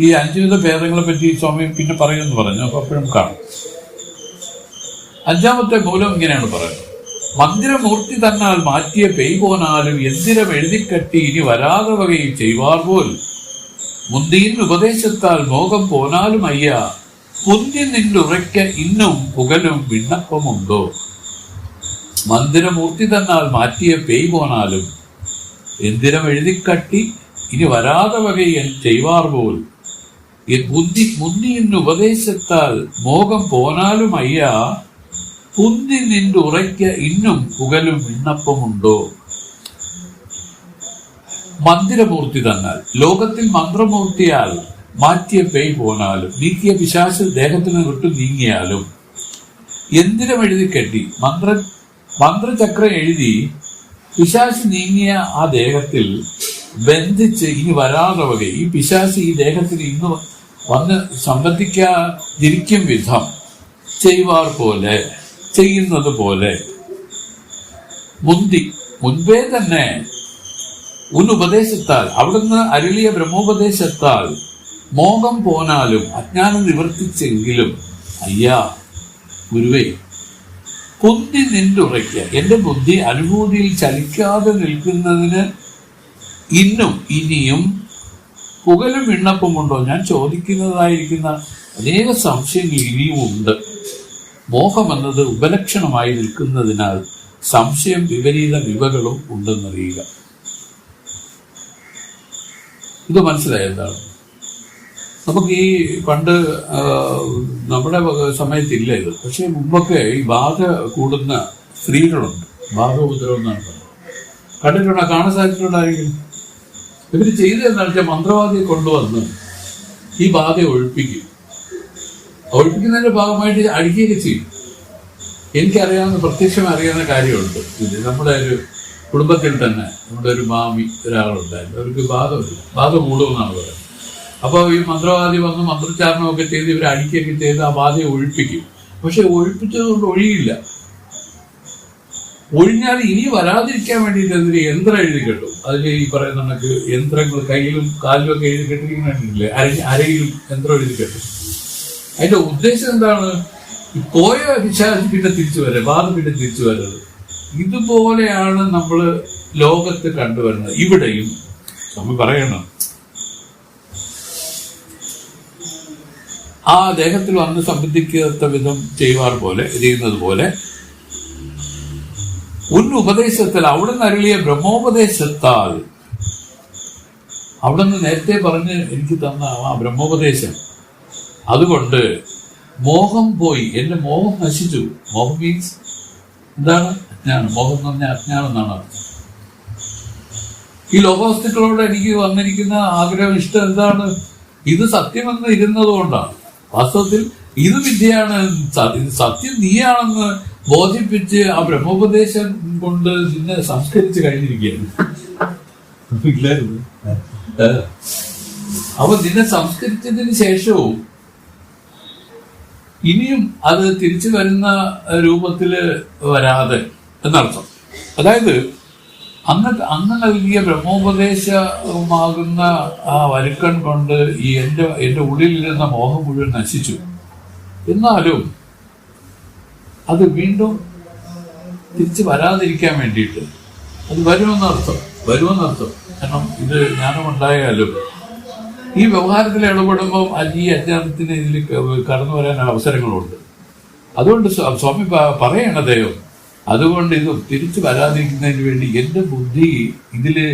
ഈ 5 വിധ ഭേദങ്ങളെ പറ്റി സ്വാമി പിന്നെ പറയുമെന്ന് പറഞ്ഞു. അപ്പൊ അപ്പോഴും കാണും. 5ാമത്തെ മൂലം ഇങ്ങനെയാണ് പറയുന്നത്. മന്ദിരമൂർത്തി തന്നാൽ മാറ്റിയ പെയ് പോനാലും എന്തിരം എഴുതിക്കട്ടി ഇനി വരാതെ വകയും ചെയ്വാർ പോൽ മുന്തിயின் ഉപദേശത്താൽ മോഹം പോനാലും അയ്യ പുന്തി നിന്നുറയ്ക്ക ഇന്നും പുകലും വിണ്ണപ്പമുണ്ടോ. മന്ദിരമൂർത്തി തന്നാൽ മാറ്റിയ പേയ് പോനാലും എന്തിരം എഴുതിക്കട്ടി ഇനി വരാതെ വകയൻ ചെയ്വാർ പോൽ. മുന്തി ഉപദേശത്താൽ മോഹം പോനാലും അയ്യ പുന്തി നിന്റെ ഉറയ്ക്ക ഇന്നും പുകലും വിണ്ണപ്പമുണ്ടോ. മന്ദിരമൂർത്തി തന്നാൽ, ലോകത്തിൽ മന്ത്രമൂർത്തിയാൽ മാറ്റിയ പേയ് പോനാലും, നീക്കിയ പിശാച് ദേഹത്തിന് വിട്ടു നീങ്ങിയാലും, എന്തിരം എഴുതി കെട്ടി മന്ത്രചക്രം എഴുതി പിശാച് നീങ്ങിയ ആ ദേഹത്തിൽ ബന്ധിച്ച് ഇനി വരാതെ വകെ ഈ പിശാച് ഈ ദേഹത്തിൽ ഇന്ന് വന്ന് സംബന്ധിക്കാതിരിക്കും വിധം ചെയ്യുവാർ പോലെ, ചെയ്യുന്നത് പോലെ മുൻപേ തന്നെ ഉപദേശത്താൽ, അവിടുന്ന് അരുളിയ ബ്രഹ്മോപദേശത്താൽ മോഹം പോനാലും അജ്ഞാനം നിവർത്തിച്ചെങ്കിലും അയ്യാ ഗുരുവേ പുന്തി നിന്നുറയ്ക്ക എന്റെ ബുദ്ധി അനുഭൂതിയിൽ ചലിക്കാതെ നിൽക്കുന്നതിന് ഇനിയും പുകലും വിണ്ണപ്പമുണ്ടോ. ഞാൻ ചോദിക്കുന്നതായിരിക്കുന്ന അനേക സംശയങ്ങൾ ഇനിയും ഉണ്ട്. മോഹം എന്നത് ഉപലക്ഷണമായി നിൽക്കുന്നതിനാൽ സംശയം വിപരീത വിവകളും ഉണ്ടെന്നറിയുക. ഇത് മനസ്സിലായ എന്താണ്? നമുക്ക് ഈ പണ്ട് നമ്മുടെ സമയത്തില്ല ഇത്, പക്ഷെ മുമ്പൊക്കെ ഈ ബാധ കൂടുന്ന സ്ത്രീകളുണ്ട്. ബാധ ഉപദ്രവം എന്നാണ് പറയുന്നത്. കണ്ടിട്ടുണ്ടോ? കാണാൻ സാധിച്ചിട്ടുണ്ടായിരിക്കും. ഇവര് ചെയ്തതെന്താണെന്ന് വെച്ചാൽ മന്ത്രവാദിയെ കൊണ്ടുവന്ന് ഈ ബാധയെ ഒഴിപ്പിക്കും. ഒഴിപ്പിക്കുന്നതിന്റെ ഭാഗമായിട്ട് അടിക്കുകയൊക്കെ ചെയ്യും. എനിക്കറിയാവുന്ന, പ്രത്യക്ഷം അറിയാവുന്ന കാര്യമുണ്ട്. ഇത് നമ്മുടെ ഒരു കുടുംബത്തിൽ തന്നെ നമ്മുടെ ഒരു മാമി ഒരാളുണ്ടായിരുന്നു. അവർക്ക് ബാധ കൂടുമെന്നാണ് പറയുന്നത്. അപ്പോൾ ഈ മന്ത്രവാദി വന്ന് മന്ത്രോച്ചാരണമൊക്കെ ചെയ്ത് ഇവർ അടിക്കുകയൊക്കെ ചെയ്ത് ആ ബാധയെ ഒഴിപ്പിക്കും. പക്ഷെ ഒഴിപ്പിച്ചതുകൊണ്ട് ഒഴിയില്ല. ഒഴിഞ്ഞാൽ ഇനി വരാതിരിക്കാൻ വേണ്ടിയിട്ട് എന്തിന് യന്ത്രം എഴുതി കെട്ടും. അതിൽ ഈ പറയുന്ന കണക്ക് യന്ത്രങ്ങൾ കയ്യിലും കാലിലും ഒക്കെ എഴുതി കെട്ടിരിക്കുന്നില്ലേ, അരയിലും യന്ത്രം എഴുതി കെട്ടും. അതിന്റെ ഉദ്ദേശം എന്താണ്? പോയ പിശാച് പിന്നെ തിരിച്ചു വരെ, ബാധ പിന്നെ തിരിച്ചു വരരുത്. ഇതുപോലെയാണ് നമ്മൾ ലോകത്ത് കണ്ടുവരുന്നത്. ഇവിടെയും നമ്മൾ പറയണം, ആ ദേഹത്തിൽ വന്ന് സംബന്ധിക്കാത്ത വിധം ചെയ്യുന്നത് പോലെ ഉപദേശത്താൽ, അവിടുന്ന് അരുളിയ ബ്രഹ്മോപദേശത്താൽ, അവിടുന്ന് നേരത്തെ പറഞ്ഞ് എനിക്ക് തന്ന ആ ബ്രഹ്മോപദേശം, അതുകൊണ്ട് മോഹം പോയി, എന്റെ മോഹം നശിച്ചു. മോഹം മീൻസ് എന്താണ്? അജ്ഞാനം. മോഹം എന്ന് പറഞ്ഞാൽ അജ്ഞാനം എന്നാണ് അർത്ഥം. ഈ ലോകവസ്തുക്കളോട് എനിക്ക് വന്നിരിക്കുന്ന ആഗ്രഹം, ഇഷ്ടം എന്താണ്? ഇത് സത്യമെന്ന് ഇരുന്നത് കൊണ്ടാണ്. വാസ്തവത്തിൽ ഇത് വിദ്യയാണ്, സത്യം നീയാണെന്ന് ബോധിപ്പിച്ച് ആ ബ്രഹ്മോപദേശം കൊണ്ട് നിന്നെ സംസ്കരിച്ച് കഴിഞ്ഞിരിക്കുകയാണ്. അപ്പൊ നിന്നെ സംസ്കരിച്ചതിന് ശേഷവും ഇനിയും അത് തിരിച്ചു വരുന്ന രൂപത്തില് വരാതെ എന്നർത്ഥം. അതായത് അന്ന് നൽകിയ ബ്രഹ്മോപദേശമാകുന്ന ആ വരുക്കൺ കൊണ്ട് ഈ എന്റെ ഉള്ളിലിരുന്ന മോഹം മുഴുവൻ നശിച്ചു. എന്നാലും അത് വീണ്ടും തിരിച്ചു വരാതിരിക്കാൻ വേണ്ടിയിട്ട് അത് വരുമെന്നർത്ഥം. കാരണം ഇത് ജ്ഞാനമുണ്ടായാലും ഈ വ്യവഹാരത്തിൽ ഇടപെടുമ്പോൾ ഈ അജ്ഞാനത്തിന് ഇതിൽ കടന്നു വരാൻ അവസരങ്ങളുണ്ട്. അതുകൊണ്ട് സ്വാമി പറയണതയോ, അതുകൊണ്ട് ഇത് തിരിച്ചു വരാതിരിക്കുന്നതിന് വേണ്ടി എന്റെ ബുദ്ധി ഇതില്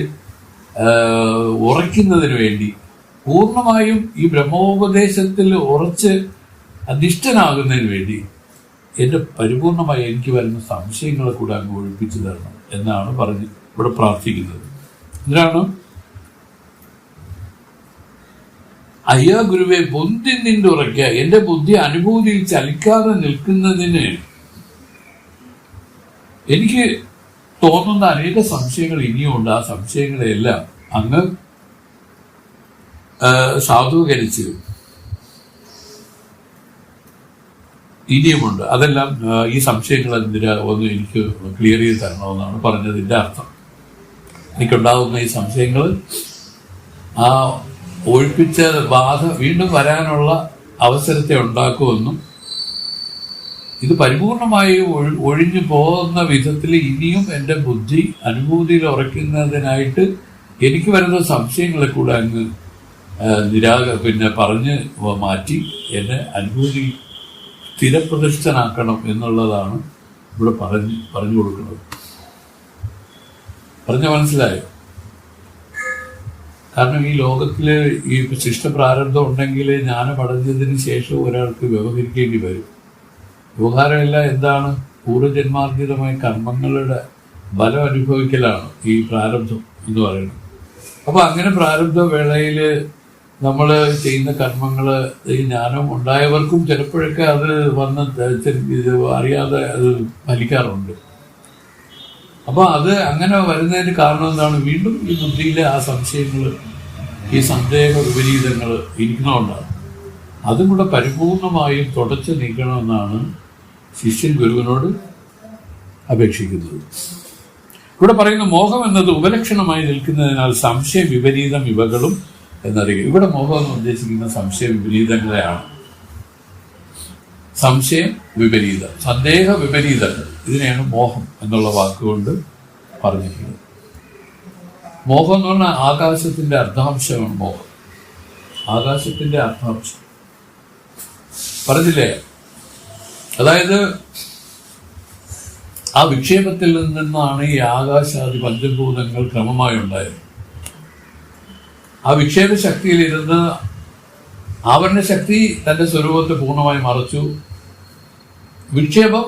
ഉറയ്ക്കുന്നതിന് വേണ്ടി, പൂർണ്ണമായും ഈ ബ്രഹ്മോപദേശത്തിൽ ഉറച്ച് അധിഷ്ഠനാകുന്നതിന് വേണ്ടി എന്റെ പരിപൂർണമായി എനിക്ക് വരുന്ന സംശയങ്ങളെ കൂടെ അങ്ങ് ഒഴിപ്പിച്ചു തരണം എന്നാണ് പറഞ്ഞ് ഇവിടെ പ്രാർത്ഥിക്കുന്നത്. എന്തിനാണ്? അയ്യാ ഗുരുവെ ബുദ്ധി നിന്റെ ഉറയ്ക്ക എന്റെ ബുദ്ധി അനുഭൂതിയിൽ ചലിക്കാതെ നിൽക്കുന്നതിന് എനിക്ക് തോന്നുന്ന അനേക സംശയങ്ങൾ ഇനിയും ഉണ്ട്. ആ സംശയങ്ങളെല്ലാം അങ്ങ് സാധൂകരിച്ച് ഇനിയുമുണ്ട്. അതെല്ലാം ഈ സംശയങ്ങൾ എന്തിനാ ഒന്ന് എനിക്ക് ക്ലിയർ ചെയ്ത് തരണമെന്നാണ് പറഞ്ഞതിന്റെ അർത്ഥം. എനിക്കുണ്ടാകുന്ന ഈ സംശയങ്ങൾ ആ ഒഴിപ്പിച്ച ബാധ വീണ്ടും വരാനുള്ള അവസരത്തെ ഉണ്ടാക്കുമെന്നും ഇത് പരിപൂർണമായി ഒഴിഞ്ഞു പോകുന്ന വിധത്തിൽ ഇനിയും എൻ്റെ ബുദ്ധി അനുഭൂതിയിൽ ഉറയ്ക്കുന്നതിനായിട്ട് എനിക്ക് വരുന്ന സംശയങ്ങളെ കൂടെ അങ്ങ് പറഞ്ഞ് മാറ്റി എന്നെ അനുഭൂതി സ്ഥിരപ്രതിഷ്ഠനാക്കണം എന്നുള്ളതാണ് ഇവിടെ പറഞ്ഞു കൊടുക്കുന്നത്. മനസ്സിലായോ? കാരണം ഈ ലോകത്തിൽ ഈ ശിഷ്ടപ്രാരബ്ധം ഉണ്ടെങ്കിൽ ജ്ഞാനം അടഞ്ഞതിന് ശേഷം ഒരാൾക്ക് വ്യവഹരിക്കേണ്ടി വരും. വ്യവഹാരമെല്ലാം എന്താണ്? പൂർവ്വജന്മാർജിതമായ കർമ്മങ്ങളുടെ ബലം അനുഭവിക്കലാണ് ഈ പ്രാരബ്ധം എന്ന് പറയുന്നത്. അപ്പൊ അങ്ങനെ പ്രാരബ്ധ വേളയിൽ നമ്മൾ ചെയ്യുന്ന കർമ്മങ്ങൾ ഈ ജ്ഞാനം ഉണ്ടായവർക്കും ചിലപ്പോഴൊക്കെ അത് വന്ന് അറിയാതെ അത് ഫലിക്കാറുണ്ട്. അപ്പൊ അത് അങ്ങനെ വരുന്നതിന് കാരണം എന്താണ്? വീണ്ടും ഈ ബുദ്ധിയിലെ ആ സംശയങ്ങൾ, ഈ സന്ദേഹ വിപരീതങ്ങൾ ഇരിക്കണമെന്നാണ്. അതും കൂടെ പരിപൂർണമായും തുടച്ചു നീക്കണമെന്നാണ് ശിഷ്യൻ ഗുരുവിനോട് അപേക്ഷിക്കുന്നത്. ഇവിടെ പറയുന്ന മോഹം എന്നത് ഉപലക്ഷണമായി നിൽക്കുന്നതിനാൽ സംശയ വിപരീതം ഇവകളും എന്നറിയുക. ഇവിടെ മോഹം എന്ന് ഉദ്ദേശിക്കുന്ന സംശയ വിപരീതങ്ങളെയാണ്. സംശയം വിപരീതം, സന്ദേഹ വിപരീതങ്ങൾ, ഇതിനെയാണ് മോഹം എന്നുള്ള വാക്കുകൊണ്ട് പറഞ്ഞിട്ടുള്ളത്. മോഹം എന്ന് പറഞ്ഞാൽ ആകാശത്തിന്റെ അർദ്ധാംശമാണ് മോഹം. ആകാശത്തിന്റെ അർദ്ധാംശം പറഞ്ഞില്ലേ? അതായത് ആ വിക്ഷേപത്തിൽ നിന്നാണ് ഈ ആകാശാദി പഞ്ചഭൂതങ്ങൾ ക്രമമായി ഉണ്ടായത്. ആ വിക്ഷേപ ശക്തിയിലിരുന്ന് ആവരണ ശക്തി തന്റെ സ്വരൂപത്തെ പൂർണ്ണമായി മറച്ചു. വിക്ഷേപം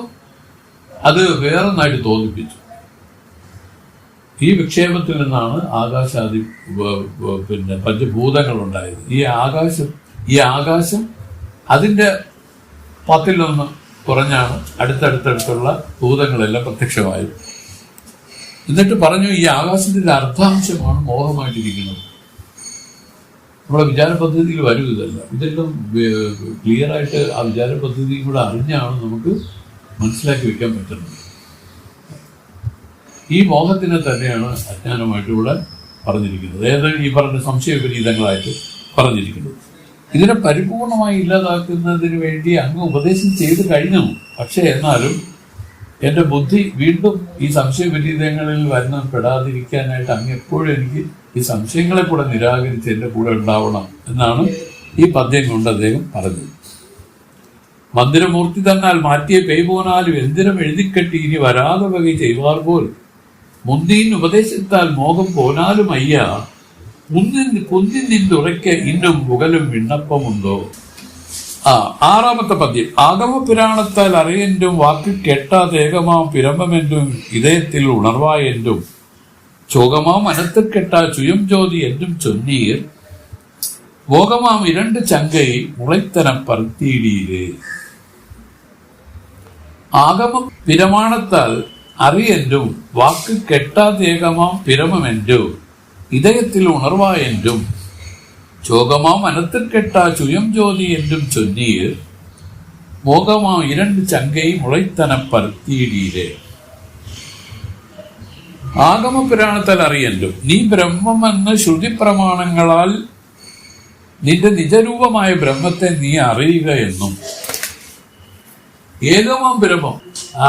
അത് വേറൊന്നായിട്ട് തോന്നിപ്പിച്ചു. ഈ വിക്ഷേപത്തിൽ നിന്നാണ് ആകാശാദി പഞ്ചഭൂതങ്ങൾ ഉണ്ടായത്. ഈ ആകാശം അതിന്റെ 10 കുറഞ്ഞാണ് അടുത്തടുത്തുള്ള ഭൂതങ്ങളെല്ലാം പ്രത്യക്ഷമായത്. എന്നിട്ട് പറഞ്ഞു ഈ ആകാശത്തിന്റെ അർദ്ധാംശമാണ് മോഹമായിട്ടിരിക്കുന്നത്. നമ്മുടെ വിചാര പദ്ധതിയിൽ വരും ഇതെല്ലാം ക്ലിയർ ആയിട്ട് ആ വിചാര പദ്ധതിയും കൂടെ അറിഞ്ഞാണ് നമുക്ക് മനസ്സിലാക്കി വെക്കാൻ പറ്റുന്നത്. ഈ മോഹത്തിനെ തന്നെയാണ് അജ്ഞാനമായിട്ട് ഇവിടെ പറഞ്ഞിരിക്കുന്നത്. ഈ പറഞ്ഞ സംശയ വിപരീതങ്ങളായിട്ട് പറഞ്ഞിരിക്കുന്നത്. ഇതിനെ പരിപൂർണമായി ഇല്ലാതാക്കുന്നതിന് വേണ്ടി അങ്ങ് ഉപദേശം ചെയ്ത് കഴിഞ്ഞു. പക്ഷെ എന്നാലും എൻ്റെ ബുദ്ധി വീണ്ടും ഈ സംശയ വിപരീതങ്ങളിൽ പെടാതിരിക്കാനായിട്ട് അങ്ങ് എപ്പോഴും എനിക്ക് ഈ സംശയങ്ങളെ കൂടെ നിരാകരിച്ച് എൻ്റെ കൂടെ ഉണ്ടാവണം എന്നാണ് ഈ പദ്യം കൊണ്ട് അദ്ദേഹം പറഞ്ഞത്. മന്ദിരമൂർത്തി തന്നാൽ മാറ്റിയ പെയ് പോനാലും എന്തിനും എഴുതിക്കെട്ടി ഇനി വരാതെ വകை ചെയ്വാർ പോൽ മുന്തിൻ ഉപദേശത്താൽ മോഹം പോനാലും അയ്യ കുന്തിൻ നിന്നുറയ്ക്ക ഇന്നും മുകലും വിണ്ണപ്പമുണ്ടോ. 6ാമത്തെ പദ്യം. ആഗമ പുരാണത്താൽ അറിയൻറ്റും വാക്ക് കെട്ടാതേകമാം പിരമ്പമെന്റും ഇതയത്തിൽ ഉണർവായെന്റും ചോകമാം അനത്തിൽ കെട്ടാ ചുയം ജ്യോതി എന്റും ചൊന്നീർ ഭോഗമാം 2 ചങ്കൈ മുളൈത്തനം പറുത്തീടിയിലേ. ആഗമ പിരമാണത്താൽ അറിയൻറ്റും വാക്ക് കെട്ടാതേകമാം പിരമമെന്റും ഇതയത്തിൽ ഉണർവായെന്റും ചോകമാം അനത്തിൽ കെട്ടാ ചുയം ജ്യോതി എന്റും ചൊന്നീർ മോകമാം 2 ചങ്കൈ മുളൈത്തനം പറുത്തീടിയിലേ. ആഗമപുരാണത്താൽ അറിയൻറ്റും നീ ബ്രഹ്മമെന്ന് ശ്രുതി പ്രമാണങ്ങളാൽ നിന്റെ നിജരൂപമായ ബ്രഹ്മത്തെ നീ അറിയുക എന്നും ഏകമാം ബ്രഹ്മം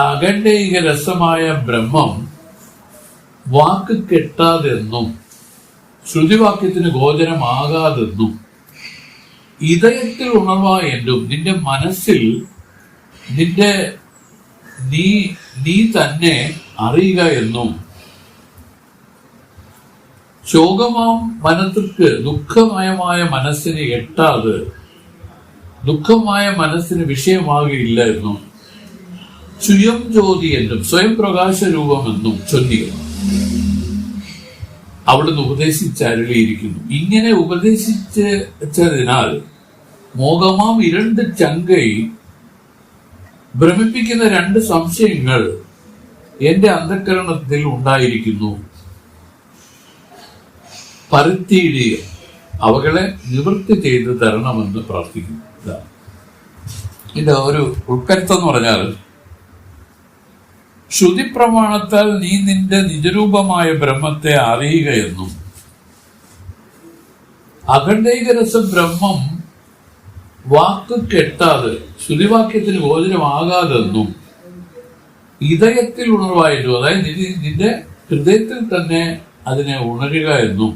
അഖണ്ഡൈക രസമായ ബ്രഹ്മം വാക്ക് കെട്ടാതെന്നും ശ്രുതിവാക്യത്തിന് ഗോചരമാകാതെന്നും ഇതയത്തിൽ ഉണർവായെന്നും നിന്റെ മനസ്സിൽ നീ തന്നെ അറിയുക എന്നും ശോകമാം മനത്തിற்கு ദുഃഖമയമായ മനസ്സിന് എട്ടാതെ ദുഃഖമായ മനസ്സിന് വിഷയമാകുകയില്ല എന്നും സ്വയം ജ്യോതി എന്നും സ്വയം പ്രകാശ രൂപമെന്നും ചൊല്ലുക അവിടുന്ന് ഉപദേശിച്ചരുളിയിരിക്കുന്നു. ഇങ്ങനെ ഉപദേശിച്ചതിനാൽ മോഹമാം 2 ചങ്കൈ ഭ്രമിപ്പിക്കുന്ന 2 സംശയങ്ങൾ എന്റെ അന്ധഃകരണത്തിൽ ഉണ്ടായിരിക്കുന്നു. പരുത്തിയിടുക അവകളെ നിവൃത്തി ചെയ്ത് തരണമെന്ന് പ്രാർത്ഥിക്കുന്നു. ഇതിന്റെ ഒരു ഉൾക്കരുത്തം എന്ന് പറഞ്ഞാൽ ശ്രുതി പ്രമാണത്താൽ നീ നിന്റെ നിജരൂപമായ ബ്രഹ്മത്തെ അറിയുക എന്നും അഖണ്ഡൈകരസ ബ്രഹ്മം വാക്ക് കെട്ടാതെ ശ്രുതിവാക്യത്തിന് ഗോചരമാകാതെന്നും ഇതയത്തിൽ ഉണർവായിട്ടും അതായത് നിന്റെ ഹൃദയത്തിൽ തന്നെ അതിനെ ഉണരുക എന്നും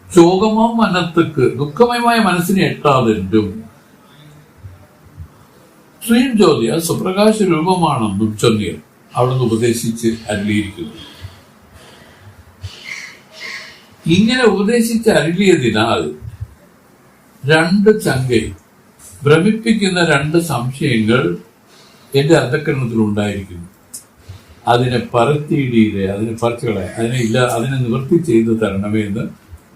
ശോകമാം മനത്തുക്ക് ദുഃഖമയമായ മനസ്സിനെ എട്ടാതെന്തും ശ്രീം ജ്യോതി അത് സുപ്രകാശ രൂപമാണെന്നും ചൊല്ലിയ അവിടുന്ന് ഉപദേശിച്ച് അരുളിയിരിക്കുന്നു. ഇങ്ങനെ ഉപദേശിച്ച് അരുളിയതിനാൽ രണ്ട് ചങ്കை ഭ്രമിപ്പിക്കുന്ന രണ്ട് സംശയങ്ങൾ എന്റെ അന്ധക്കരണത്തിൽ ഉണ്ടായിരിക്കുന്നു. അതിനെ പരത്തിയിടീരെ, അതിനെ പറിച്ചുകളെ, അതിനെ നിവൃത്തി ചെയ്തു തരണമേ എന്ന്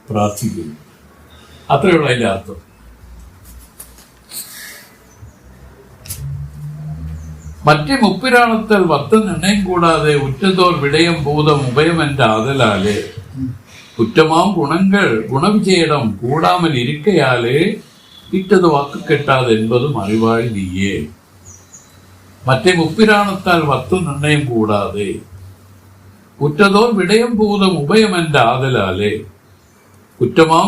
പ്രാർത്ഥിക്കുന്നു. അത്രയുള്ള അതിന്റെ അർത്ഥം. മറ്റേ മുപ്പിരാണത്താൽ വത്ത നിർണയം കൂടാതെ ഉറ്റതോർ വിടയം ഭൂതം ഉഭയമെന്റെ ആതലാലെ കുറ്റമാം ഗുണങ്ങൾ ഗുണവിജയിടം കൂടാമൽ ഇരിക്കയാലേ ഇട്ടത് വാക്ക് കെട്ടാതെ என்பതും അറിവാഴി നീയേ. മറ്റേ മുപ്പിരാണത്താൽ വസ്തു നിർണയം കൂടാതെ കുറ്റതോർ വിടയം ഭൂതം ഉഭയമെന്റെ ആതലാലെ കുറ്റമാം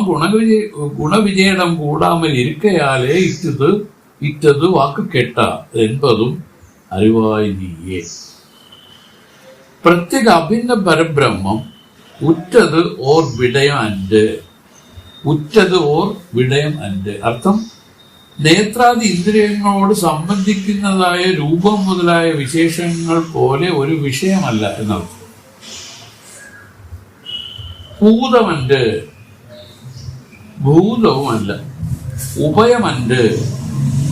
ഗുണവിജയിടം കൂടാമൽ ഇരിക്കയാലേ ഇറ്റത് വാക്ക് കെട്ട என்பതും അറിവായി നീയേ. പ്രത്യേക അഭിന്ന പരബ്രഹ്മം ഉറ്റത് ഓർ വിടയം അന്റ്. ഉറ്റത് ഓർ വിടയം അന്റ് അർത്ഥം നേത്രാദി ഇന്ദ്രിയങ്ങളോട് സംബന്ധിക്കുന്നതായ രൂപം മുതലായ വിശേഷങ്ങൾ പോലെ ഒരു വിഷയമല്ല എന്നർത്ഥം. ഭൂതമന്റ് ഭൂതവുമല്ല, ഉഭയമന്റ്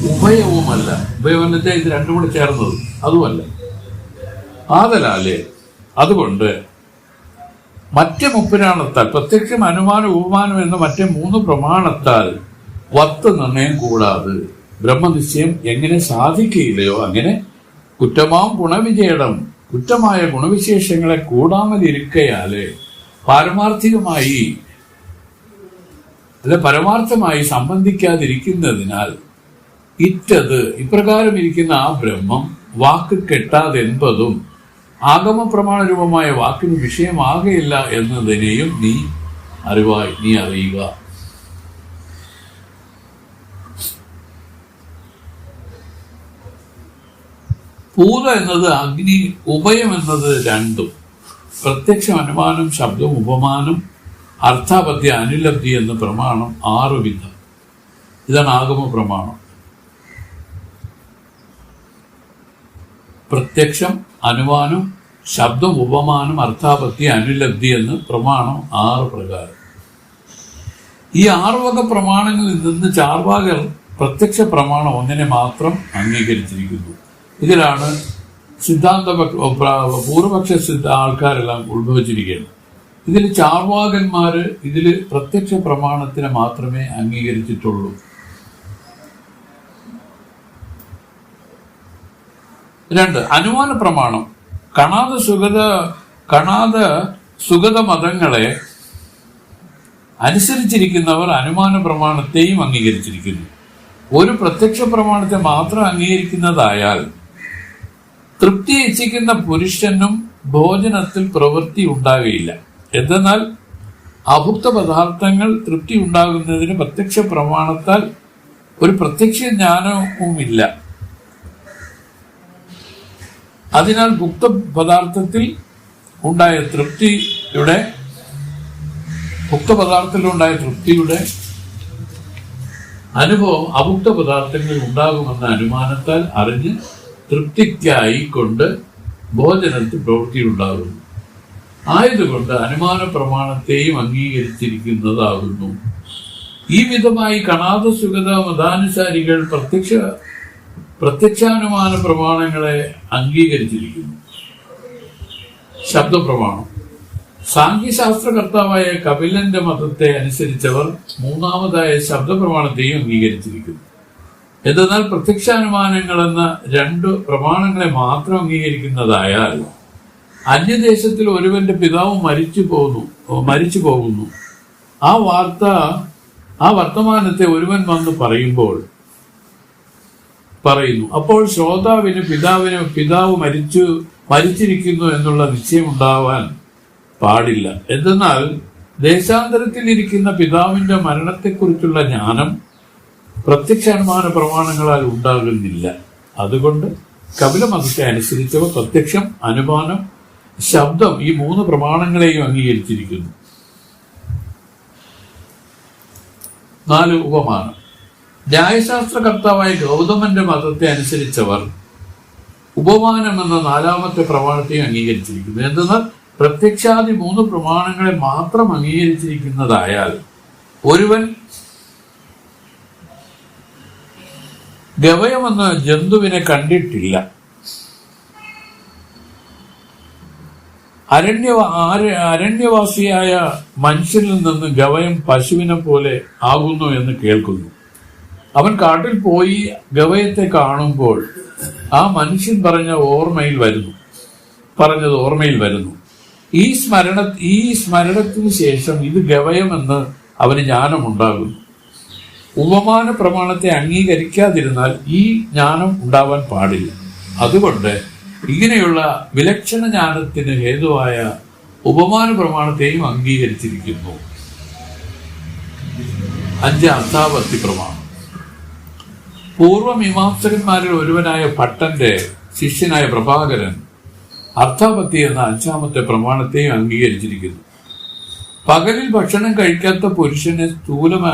ഉഭയവുമല്ല. ഉഭയമന്റെ ഇത് രണ്ടും കൂടെ ചേർന്നത് അതുമല്ല. ആതലാലേ അതുകൊണ്ട് മറ്റ് മുപ്പിരാണത്താൽ പ്രത്യക്ഷം അനുമാനം ഉപമാനം എന്ന മറ്റേ മൂന്ന് പ്രമാണത്താൽ വത്ത് നിർണയം കൂടാതെ ബ്രഹ്മനിശ്ചയം എങ്ങനെ സാധിക്കുകയില്ലയോ അങ്ങനെ കുറ്റമാം ഗുണവിജയിടം കുറ്റമായ ഗുണവിശേഷങ്ങളെ കൂടാമലിരിക്കയാല് പരമാർത്ഥമായി സംബന്ധിക്കാതിരിക്കുന്നതിനാൽ ഇറ്റത് ഇപ്രകാരം ഇരിക്കുന്ന ആ ബ്രഹ്മം വാക്ക് കെട്ടാതെൻപതും ആഗമപ്രമാണ രൂപമായ വാക്കിന് വിഷയമാകയില്ല എന്നതിനെയും നീ അറിയുക. പൂത എന്നത് അഗ്നി, ഉഭയം എന്നത് രണ്ടും. പ്രത്യക്ഷം, അനുമാനം, ശബ്ദം, ഉപമാനം, അർത്ഥാപത്യ, അനുലബ്ധി എന്ന പ്രമാണം 6 വിധം. ഇതാണ് ആഗമ പ്രമാണം. പ്രത്യക്ഷം, അനുമാനം, ശബ്ദം, ഉപമാനം, അർത്ഥാപത്തി, അനുലബ്ധി എന്ന് പ്രമാണം 6 പ്രകാരം. ഈ 6 വക പ്രമാണങ്ങളിൽ നിന്ന് ചാർവാകർ പ്രത്യക്ഷ പ്രമാണം ഒന്നിനെ മാത്രം അംഗീകരിച്ചിരിക്കുന്നു. ഇതിലാണ് പൂർവപക്ഷ ആൾക്കാരെല്ലാം ഉത്ഭവിച്ചിരിക്കുന്നത്. ഇതിൽ ചാർവാകന്മാര് ഇതില് പ്രത്യക്ഷ പ്രമാണത്തിനെ മാത്രമേ അംഗീകരിച്ചിട്ടുള്ളൂ. 2 അനുമാന പ്രമാണം. കണാദ സുഗത മതങ്ങളെ അനുസരിച്ചിരിക്കുന്നവർ അനുമാന പ്രമാണത്തെയും അംഗീകരിച്ചിരിക്കുന്നു. ഒരു പ്രത്യക്ഷ പ്രമാണത്തെ മാത്രം അംഗീകരിക്കുന്നതായാൽ തൃപ്തി ഇച്ഛിക്കുന്ന പുരുഷനും ഭോജനത്തിൽ പ്രവൃത്തി ഉണ്ടാകുകയില്ല. എന്തെന്നാൽ അഭുക്ത പദാർത്ഥങ്ങൾ തൃപ്തി ഉണ്ടാകുന്നതിന് പ്രത്യക്ഷ പ്രമാണത്താൽ ഒരു പ്രത്യക്ഷ ജ്ഞാനവുമില്ല. അതിനാൽ ഭുക്ത പദാർത്ഥത്തിൽ ഉണ്ടായ തൃപ്തിയുടെ അനുഭവം അഭുക്ത പദാർത്ഥങ്ങളിൽ ഉണ്ടാകുമെന്ന അനുമാനത്താൽ അറിഞ്ഞ് തൃപ്തിക്കായി കൊണ്ട് ഭോജനത്തിൽ പ്രവൃത്തിയുണ്ടാകുന്നു. ആയതുകൊണ്ട് അനുമാന പ്രമാണത്തെയും അംഗീകരിച്ചിരിക്കുന്നതാകുന്നു. ഈ വിധമായി കണാദ സുഗത മതാനുസാരികൾ പ്രത്യക്ഷാനുമാന പ്രമാണങ്ങളെ അംഗീകരിച്ചിരിക്കുന്നു. ശബ്ദപ്രമാണം. സാഖ്യശാസ്ത്രകർത്താവായ കപിലന്റെ മതത്തെ അനുസരിച്ചവർ മൂന്നാമതായ ശബ്ദപ്രമാണത്തെയും അംഗീകരിച്ചിരിക്കുന്നു. എന്തെന്നാൽ പ്രത്യക്ഷാനുമാനങ്ങൾ എന്ന 2 പ്രമാണങ്ങളെ മാത്രം അംഗീകരിക്കുന്നതായാൽ അന്യദേശത്തിൽ ഒരുവന്റെ പിതാവ് മരിച്ചു പോകുന്നു. ആ വർത്തമാനത്തെ ഒരുവൻ വന്ന് പറയുന്നു. അപ്പോൾ ശ്രോതാവിന് പിതാവ് മരിച്ചിരിക്കുന്നു എന്നുള്ള നിശ്ചയം ഉണ്ടാവാൻ പാടില്ല. എന്തെന്നാൽ ദേശാന്തരത്തിൽ ഇരിക്കുന്ന പിതാവിന്റെ മരണത്തെക്കുറിച്ചുള്ള ജ്ഞാനം പ്രത്യക്ഷാനുമാന പ്രമാണങ്ങളാൽ ഉണ്ടാകുന്നില്ല. അതുകൊണ്ട് കപിലമതത്തെ അനുസരിച്ചവർ പ്രത്യക്ഷം, അനുമാനം, ശബ്ദം ഈ 3 പ്രമാണങ്ങളെയും അംഗീകരിച്ചിരിക്കുന്നു. 4 ഉപമാനം. ന്യായശാസ്ത്രകർത്താവായ ഗൗതമന്റെ മതത്തെ അനുസരിച്ചവർ ഉപമാനം എന്ന 4ാമത്തെ പ്രമാണത്തെയും അംഗീകരിച്ചിരിക്കുന്നു. എന്തെന്നാൽ പ്രത്യക്ഷാദി 3 പ്രമാണങ്ങളെ മാത്രം അംഗീകരിച്ചിരിക്കുന്നതായാൽ ഒരുവൻ ഗവയമെന്ന ജന്തുവിനെ കണ്ടിട്ടില്ല. അരണ്യവാസിയായ മനുഷ്യനിൽ നിന്ന് ഗവയം പശുവിനെ പോലെ ആകുന്നു എന്ന് കേൾക്കുന്നു. അവൻ കാട്ടിൽ പോയി ഗവയത്തെ കാണുമ്പോൾ ആ മനുഷ്യൻ പറഞ്ഞത് ഓർമ്മയിൽ വരുന്നു. ഈ സ്മരണത്തിന് ശേഷം ഇത് ഗവയമെന്ന് അവന് ജ്ഞാനമുണ്ടാകുന്നു. ഉപമാന പ്രമാണത്തെ അംഗീകരിക്കാതിരുന്നാൽ ഈ ജ്ഞാനം ഉണ്ടാവാൻ പാടില്ല. അതുകൊണ്ട് ഇങ്ങനെയുള്ള വിലക്ഷണ ജ്ഞാനത്തിന് ഹേതുവായ ഉപമാന പ്രമാണത്തെയും അംഗീകരിച്ചിരിക്കുന്നു. 5 അർത്ഥാപത്തി പ്രമാണം. പൂർവമീമാംസകന്മാരിൽ ഒരുവനായ ഭട്ടന്റെ ശിഷ്യനായ പ്രഭാകരൻ അർത്ഥാപത്തി എന്ന 5ാമത്തെ പ്രമാണത്തെയും അംഗീകരിച്ചിരിക്കുന്നു. പകലിൽ ഭക്ഷണം കഴിക്കാത്ത പുരുഷനെ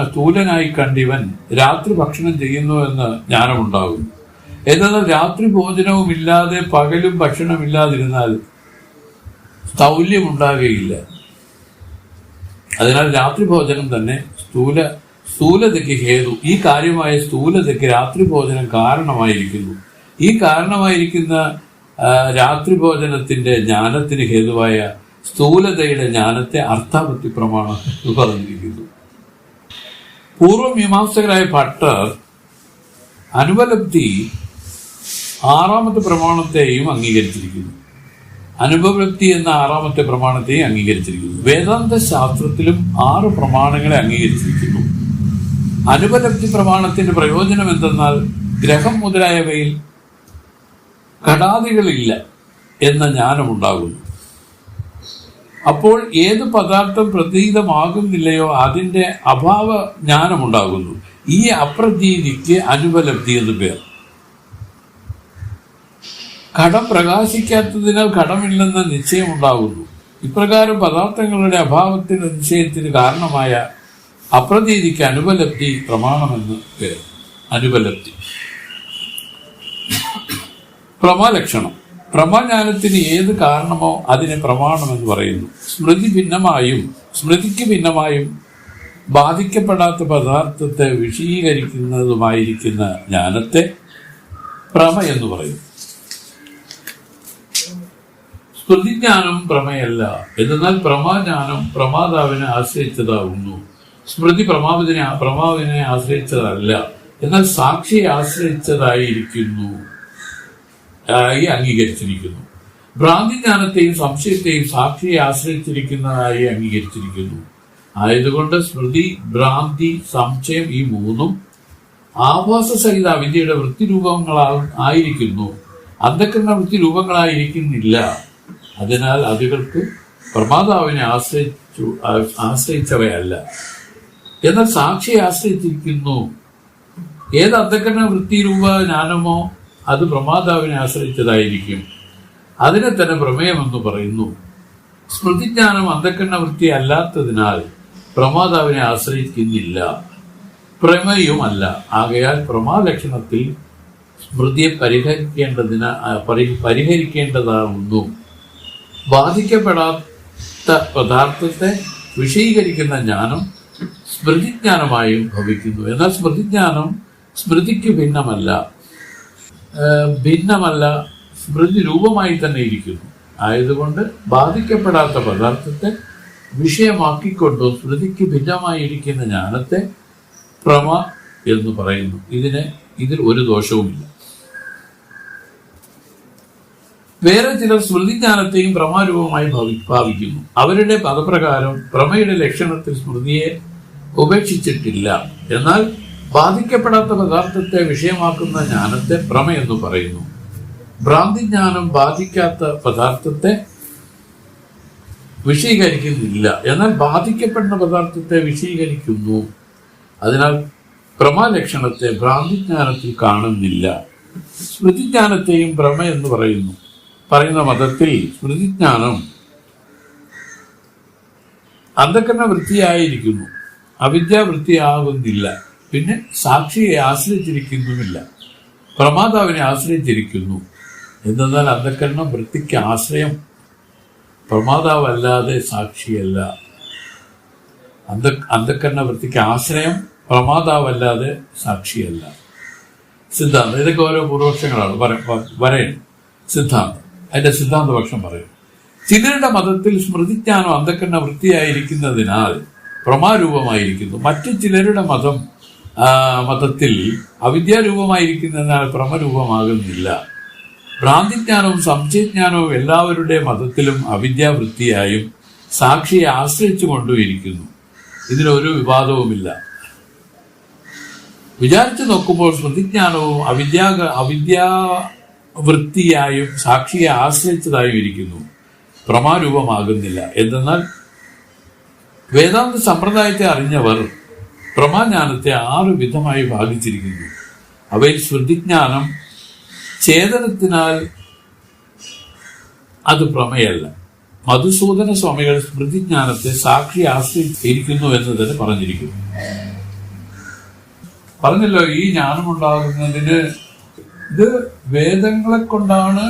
സ്ഥൂലനായി കണ്ടിവൻ രാത്രി ഭക്ഷണം ചെയ്യുന്നു എന്ന് ജ്ഞാനമുണ്ടാകുന്നു. എന്നാൽ രാത്രി ഭോജനവും ഇല്ലാതെ പകലും ഭക്ഷണമില്ലാതിരുന്നാൽ സ്ഥൗല്യമുണ്ടാകുകയില്ല. അതിനാൽ രാത്രി ഭോജനം തന്നെ സ്ഥൂലതയ്ക്ക് ഹേതു. ഈ കാര്യമായ സ്ഥൂലതയ്ക്ക് രാത്രി ഭോജനം കാരണമായിരിക്കുന്നു. ഈ കാരണമായിരിക്കുന്ന രാത്രി ഭോജനത്തിന്റെ ജ്ഞാനത്തിന് ഹേതുവായ സ്ഥൂലതയുടെ ജ്ഞാനത്തെ അർത്ഥാപത്തി പ്രമാണം പറഞ്ഞിരിക്കുന്നു. പൂർവമീമാംസകരായ ഭട്ടർ അനുപലബ്ധി 6ാമത്തെ പ്രമാണത്തെയും അംഗീകരിച്ചിരിക്കുന്നു. അനുപലബ്ധി എന്ന 6ാമത്തെ പ്രമാണത്തെയും അംഗീകരിച്ചിരിക്കുന്നു. വേദാന്ത ശാസ്ത്രത്തിലും 6 പ്രമാണങ്ങളെ അംഗീകരിച്ചിരിക്കുന്നു. അനുപലബ്ധി പ്രമാണത്തിന്റെ പ്രയോജനം എന്തെന്നാൽ ഗ്രഹം മുതലായവയിൽ ഘടാദികളില്ല എന്ന ജ്ഞാനമുണ്ടാകുന്നു. അപ്പോൾ ഏത് പദാർത്ഥം പ്രതീതമാകുന്നില്ലയോ അതിന്റെ അഭാവ ജ്ഞാനമുണ്ടാകുന്നു. ഈ അപ്രതീതിക്ക് അനുപലബ്ധി എന്ന് പേർ. ഘടം പ്രകാശിക്കാത്തതിനാൽ ഘടമില്ലെന്ന നിശ്ചയമുണ്ടാകുന്നു. ഇപ്രകാരം പദാർത്ഥങ്ങളുടെ അഭാവത്തിന്റെ നിശ്ചയത്തിന് കാരണമായ അപ്രതീതിക്ക് അനുപലബ്ധി പ്രമാണമെന്ന് പേർ. അനുപലബ്ധി. പ്രമാലക്ഷണം. പ്രമാജ്ഞാനത്തിന് ഏത് കാരണമോ അതിനെ പ്രമാണമെന്ന് പറയുന്നു. സ്മൃതിക്ക് ഭിന്നമായും ബാധിക്കപ്പെടാത്ത പദാർത്ഥത്തെ വിശദീകരിക്കുന്നതുമായിരിക്കുന്ന ജ്ഞാനത്തെ പ്രമ എന്ന് പറയും. സ്മൃതിജ്ഞാനം പ്രമയല്ല. എന്നാൽ പ്രമാജ്ഞാനം പ്രമാതാവിനെ ആശ്രയിച്ചതാകുന്നു. സ്മൃതി പ്രമാവിനെ ആശ്രയിച്ചതല്ല, എന്നാൽ സാക്ഷിയെ ആശ്രയിച്ചതായിരിക്കുന്നു അംഗീകരിച്ചിരിക്കുന്നു. ഭ്രാന്തിജ്ഞാനത്തെയും സംശയത്തെയും സാക്ഷിയെ ആശ്രയിച്ചിരിക്കുന്നതായി അംഗീകരിച്ചിരിക്കുന്നു. ആയതുകൊണ്ട് സ്മൃതി, ഭ്രാന്തി, സംശയം ഈ 3 ആഭാസസഹിത അവിദ്യയുടെ വൃത്തിരൂപങ്ങളായിരിക്കുന്നു. അന്ധകരണ വൃത്തിരൂപങ്ങളായിരിക്കുന്നില്ല. അതിനാൽ അതുകൾക്ക് പ്രമാതാവിനെ ആശ്രയിച്ചവയല്ല, എന്നാൽ സാക്ഷിയെ ആശ്രയിച്ചിരിക്കുന്നു. ഏത് അന്ധകരണ വൃത്തിരൂപ ജ്ഞാനമോ അത് പ്രമാതാവിനെ ആശ്രയിച്ചതായിരിക്കും. അതിനെ തന്നെ പ്രമേയമെന്ന് പറയുന്നു. സ്മൃതിജ്ഞാനം അന്ധകരണ വൃത്തി അല്ലാത്തതിനാൽ പ്രമാതാവിനെ ആശ്രയിക്കുന്നില്ല, പ്രമേയവുമല്ല. ആകയാൽ പ്രമാലക്ഷണത്തിൽ സ്മൃതിയെ പരിഹരിക്കേണ്ടതാകുന്നു. ബാധിക്കപ്പെടാത്ത പദാർത്ഥത്തെ വിഷയീകരിക്കുന്ന ജ്ഞാനം സ്മൃതിജ്ഞാനമായും ഭവിക്കുന്നു. എന്നാൽ സ്മൃതിജ്ഞാനം സ്മൃതിക്ക് ഭിന്നമല്ല, സ്മൃതി രൂപമായി തന്നെ ഇരിക്കുന്നു. ആയതുകൊണ്ട് ബാധിക്കപ്പെടാത്ത പദാർത്ഥത്തെ വിഷയമാക്കിക്കൊണ്ടു സ്മൃതിക്ക് ഭിന്നമായിരിക്കുന്ന ജ്ഞാനത്തെ പ്രമ എന്ന് പറയുന്നു. ഇതിൽ ഒരു ദോഷവുമില്ല. വേറെ ചിലർ സ്മൃതിജ്ഞാനത്തെയും പ്രമാരൂപമായി ഭാവിക്കുന്നു. അവരുടെ പദപ്രകാരം പ്രമയുടെ ലക്ഷണത്തിൽ സ്മൃതിയെ ഉപേക്ഷിച്ചിട്ടില്ല. എന്നാൽ ബാധിക്കപ്പെടാത്ത പദാർത്ഥത്തെ വിഷയമാക്കുന്ന ജ്ഞാനത്തെ പ്രമ എന്ന് പറയുന്നു. ഭ്രാന്തിജ്ഞാനം ബാധിക്കാത്ത പദാർത്ഥത്തെ വിഷയീകരിക്കുന്നില്ല, എന്നാൽ ബാധിക്കപ്പെടുന്ന പദാർത്ഥത്തെ വിഷയീകരിക്കുന്നു. അതിനാൽ പ്രമാലക്ഷണത്തെ ഭ്രാന്തിജ്ഞാനത്തിൽ കാണുന്നില്ല. സ്മൃതിജ്ഞാനത്തെയും പ്രമ എന്ന് പറയുന്ന മതത്തിൽ സ്മൃതിജ്ഞാനം അന്ധകരണ വൃത്തിയായിരിക്കുന്നു. അവിദ്യാവൃത്തിയാകുന്നില്ല. പിന്നെ സാക്ഷിയെ ആശ്രയിച്ചിരിക്കുന്നുമില്ല, പ്രമാതാവിനെ ആശ്രയിച്ചിരിക്കുന്നു. എന്തെന്നാൽ അന്ധക്കരണം വൃത്തിക്ക് ആശ്രയം പ്രമാതാവല്ലാതെ സാക്ഷിയല്ല. അന്ധക്കരണ വൃത്തിക്ക് ആശ്രയം പ്രമാതാവല്ലാതെ സാക്ഷിയല്ല. സിദ്ധാന്തം. ഇതൊക്കെ ഓരോ പൂർവപക്ഷങ്ങളാണ് പറയുന്നത്. സിദ്ധാന്തം, അതിന്റെ സിദ്ധാന്തപക്ഷം പറയും. ചിലരുടെ മതത്തിൽ സ്മൃതിജ്ഞാനം അന്ധക്കരണ വൃത്തിയായിരിക്കുന്നതിനാൽ പ്രമാരൂപമായിരിക്കുന്നു. മറ്റു ചിലരുടെ മതത്തിൽ അവിദ്യാരൂപമായിരിക്കുന്നതിനാൽ പ്രമരൂപമാകുന്നില്ല. ഭ്രാന്തിജ്ഞാനവും സംശയജ്ഞാനവും എല്ലാവരുടെ മതത്തിലും അവിദ്യാവൃത്തിയായും സാക്ഷിയെ ആശ്രയിച്ചു കൊണ്ടുമിരിക്കുന്നു. ഇതിലൊരു വിവാദവുമില്ല. വിചാരിച്ചു നോക്കുമ്പോൾ സ്മൃതിജ്ഞാനവും അവിദ്യാവൃത്തിയായും സാക്ഷിയെ ആശ്രയിച്ചതായും ഇരിക്കുന്നു, പ്രമാരൂപമാകുന്നില്ല. എന്തെന്നാൽ വേദാന്ത സമ്പ്രദായത്തെ അറിഞ്ഞവർ പ്രമാജ്ഞാനത്തെ 6 വിധമായി ഭാഗിച്ചിരിക്കുന്നു. അവയിൽ സ്മൃതിജ്ഞാനം ചേതനത്തിനാൽ അത് പ്രമേയല്ല. മധുസൂദന സ്വാമികൾ സ്മൃതിജ്ഞാനത്തെ സാക്ഷി ആശ്രയിച്ചിരിക്കുന്നു എന്ന് തന്നെ പറഞ്ഞിരിക്കുന്നു. പറഞ്ഞല്ലോ, ഈ ജ്ഞാനമുണ്ടാകുന്നതിന് ഇത് വേദങ്ങളെ കൊണ്ടാണ്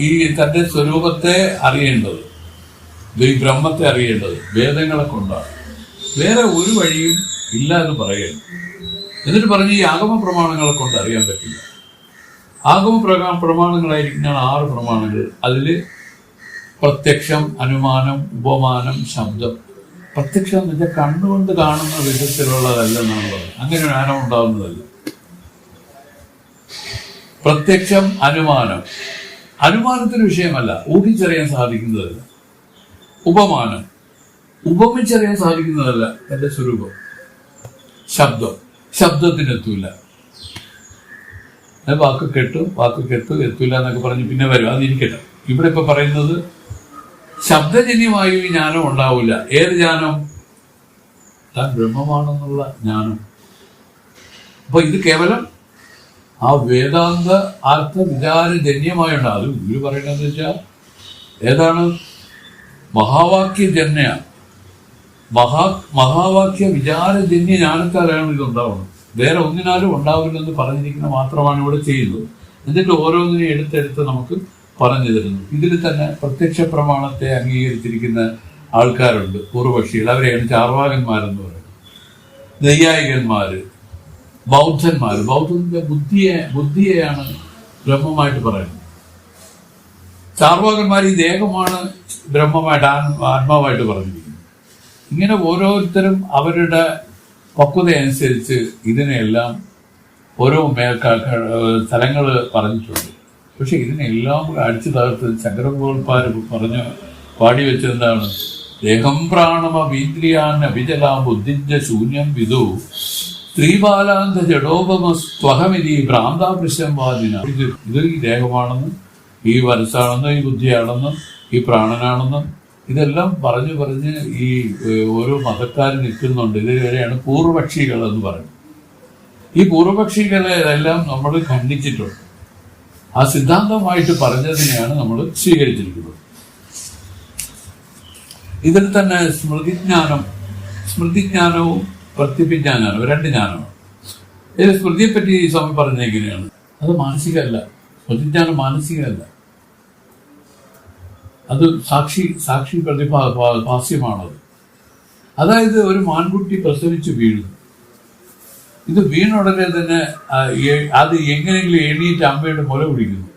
ഈ തന്റെ സ്വരൂപത്തെ അറിയേണ്ടത്, ഈ ബ്രഹ്മത്തെ അറിയേണ്ടത് വേദങ്ങളെ കൊണ്ടാണ്. വേറെ ഒരു വഴിയും ഇല്ല എന്ന് പറയുന്നു. എന്നിട്ട് പറഞ്ഞ് ഈ ആഗമ പ്രമാണങ്ങളെ കൊണ്ട് അറിയാൻ പറ്റില്ല. ആഗമ പ്രമാണങ്ങളായിരിക്കുന്നതാണ് 6 പ്രമാണങ്ങൾ. അതില് പ്രത്യക്ഷം, അനുമാനം, ഉപമാനം, ശബ്ദം. പ്രത്യക്ഷം എന്ന് വെച്ചാൽ കണ്ണുകൊണ്ട് കാണുന്ന വിധത്തിലുള്ളതല്ലെന്നാണ് പറയുന്നത്. അങ്ങനെ ജ്ഞാനം ഉണ്ടാകുന്നതല്ല. പ്രത്യക്ഷം, അനുമാനത്തിന് വിഷയമല്ല, ഊഹിച്ചറിയാൻ സാധിക്കുന്നതല്ല. ഉപമാനം, ഉപമിച്ചറിയാൻ സാധിക്കുന്നതല്ല എന്റെ സ്വരൂപം. ശബ്ദത്തിനെത്തൂല. വാക്ക് കെട്ടു എത്തൂല എന്നൊക്കെ പറഞ്ഞ് പിന്നെ വരും, അതിരിക്കട്ടെ. ഇവിടെ ഇപ്പൊ പറയുന്നത് ശബ്ദജന്യമായി ജ്ഞാനം ഉണ്ടാവില്ല. ഏത് ജ്ഞാനം? താൻ ബ്രഹ്മമാണെന്നുള്ള ജ്ഞാനം. അപ്പൊ ഇത് കേവലം ആ വേദാന്ത അർത്ഥ വിചാരജന്യമായുണ്ട്. അത് ഇവര് പറയണെന്ന് വെച്ചാൽ ഏതാണ്? മഹാവാക്യജന്യ മഹാവാക്യ വിചാരജന്യ ജ്ഞാനത്താലാണ് ഇതുണ്ടാവുന്നത്. വേറെ ഒന്നിനാലും ഉണ്ടാവില്ലെന്ന് പറഞ്ഞിരിക്കുന്ന മാത്രമാണ് ഇവിടെ ചെയ്യുന്നത്. എന്നിട്ട് ഓരോന്നിനും എടുത്തെടുത്ത് നമുക്ക് പറഞ്ഞു തരുന്നു. ഇതിൽ തന്നെ പ്രത്യക്ഷ പ്രമാണത്തെ അംഗീകരിച്ചിരിക്കുന്ന ആൾക്കാരുണ്ട്, പൂർവപക്ഷികൾ. അവരെയാണ് ചാർവാകന്മാരെന്ന് പറയുന്നത്. നൈയായികന്മാര്, ബൗദ്ധന്റെ ബുദ്ധിയെയാണ് ബ്രഹ്മമായിട്ട് പറയുന്നത്. ചാർവാകന്മാർ ഈ ദേഹമാണ് ബ്രഹ്മമായിട്ട് ആത്മാവായിട്ട് പറഞ്ഞിരിക്കുന്നത്. ഇങ്ങനെ ഓരോരുത്തരും അവരുടെ പക്വത അനുസരിച്ച് ഇതിനെല്ലാം ഓരോ സ്ഥലങ്ങൾ പറഞ്ഞിട്ടുണ്ട്. പക്ഷെ ഇതിനെല്ലാം കൂടെ അടിച്ചു തകർത്ത് ശങ്കരഗോപാൽ പാടി വെച്ചെന്താണ്? ദേഹം പ്രാണമ വീന്ദ്രിയാൻ അഭിജലാം ബുദ്ധിജ ശൂന്യം വിദു സ്ത്രീബാലാന്ത ജഡോപമസ്ത്വഹമിതി ഭ്രാന്താപൃശം വാദിന. ഇത് ഈ ദേഹമാണെന്നും ഈ മനസ്സാണെന്നും ഈ ബുദ്ധിയാണെന്നും ഈ പ്രാണനാണെന്നും ഇതെല്ലാം പറഞ്ഞ് ഈ ഓരോ മതക്കാർ നിൽക്കുന്നുണ്ട്. ഇതുവരെയാണ് പൂർവപക്ഷികൾ എന്ന് പറയുന്നത്. ഈ പൂർവപക്ഷികളെ എല്ലാം നമ്മൾ ഖണ്ഡിച്ചിട്ടുണ്ട്. ആ സിദ്ധാന്തമായിട്ട് പറഞ്ഞതിനെയാണ് നമ്മൾ സ്വീകരിച്ചിരിക്കുന്നത്. ഇതിൽ തന്നെ സ്മൃതിജ്ഞാനവും പ്രത്യഭിജ്ഞാനവും 2 ജ്ഞാനമാണ്. ഇതിൽ സ്മൃതിയെപ്പറ്റി സ്വാമി പറഞ്ഞത് എങ്ങനെയാണ്? അത് മാനസികമല്ല. സ്മൃതിജ്ഞാനം മാനസികമല്ല, അത് സാക്ഷി പ്രതിഭാസ്യമാണത്. അതായത് ഒരു മാൻകുട്ടി പ്രസവിച്ച് വീഴുന്നു. ഇത് വീണുടനെ തന്നെ അത് എങ്ങനെയെങ്കിലും എണീറ്റ് അമ്മയുടെ മുല കുടിക്കുന്നു.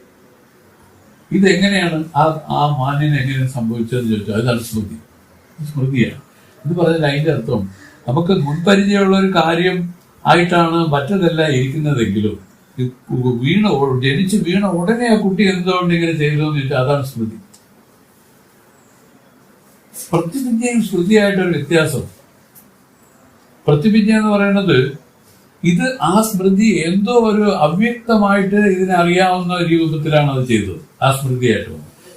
ഇതെങ്ങനെയാണ് ആ മാനിന് എങ്ങനെ സംഭവിച്ചതെന്ന് ചോദിച്ചാൽ അതാണ് സ്മൃതിയാണ്. ഇത് പറഞ്ഞാൽ അതിന്റെ അർത്ഥം നമുക്ക് മുൻപരിചയമുള്ള ഒരു കാര്യം ആയിട്ടാണ് മറ്റതെല്ലാം ഇരിക്കുന്നതെങ്കിലും ജനിച്ച് വീണ ഉടനെ ആ കുട്ടി എന്തുകൊണ്ട് ഇങ്ങനെ ചെയ്തതെന്ന് ചോദിച്ചാൽ അതാണ് സ്മൃതി. പ്രതിഭിജ്ഞയും സ്മൃതിയായിട്ടൊരു വ്യത്യാസം. പ്രതിഭിജ്ഞ എന്ന് പറയുന്നത് ഇത് ആ സ്മൃതി എന്തോ ഒരു അവ്യക്തമായിട്ട് ഇതിനെ അറിയാവുന്ന രൂപത്തിലാണ് അത് ചെയ്തത്, ആ സ്മൃതിയായിട്ട്.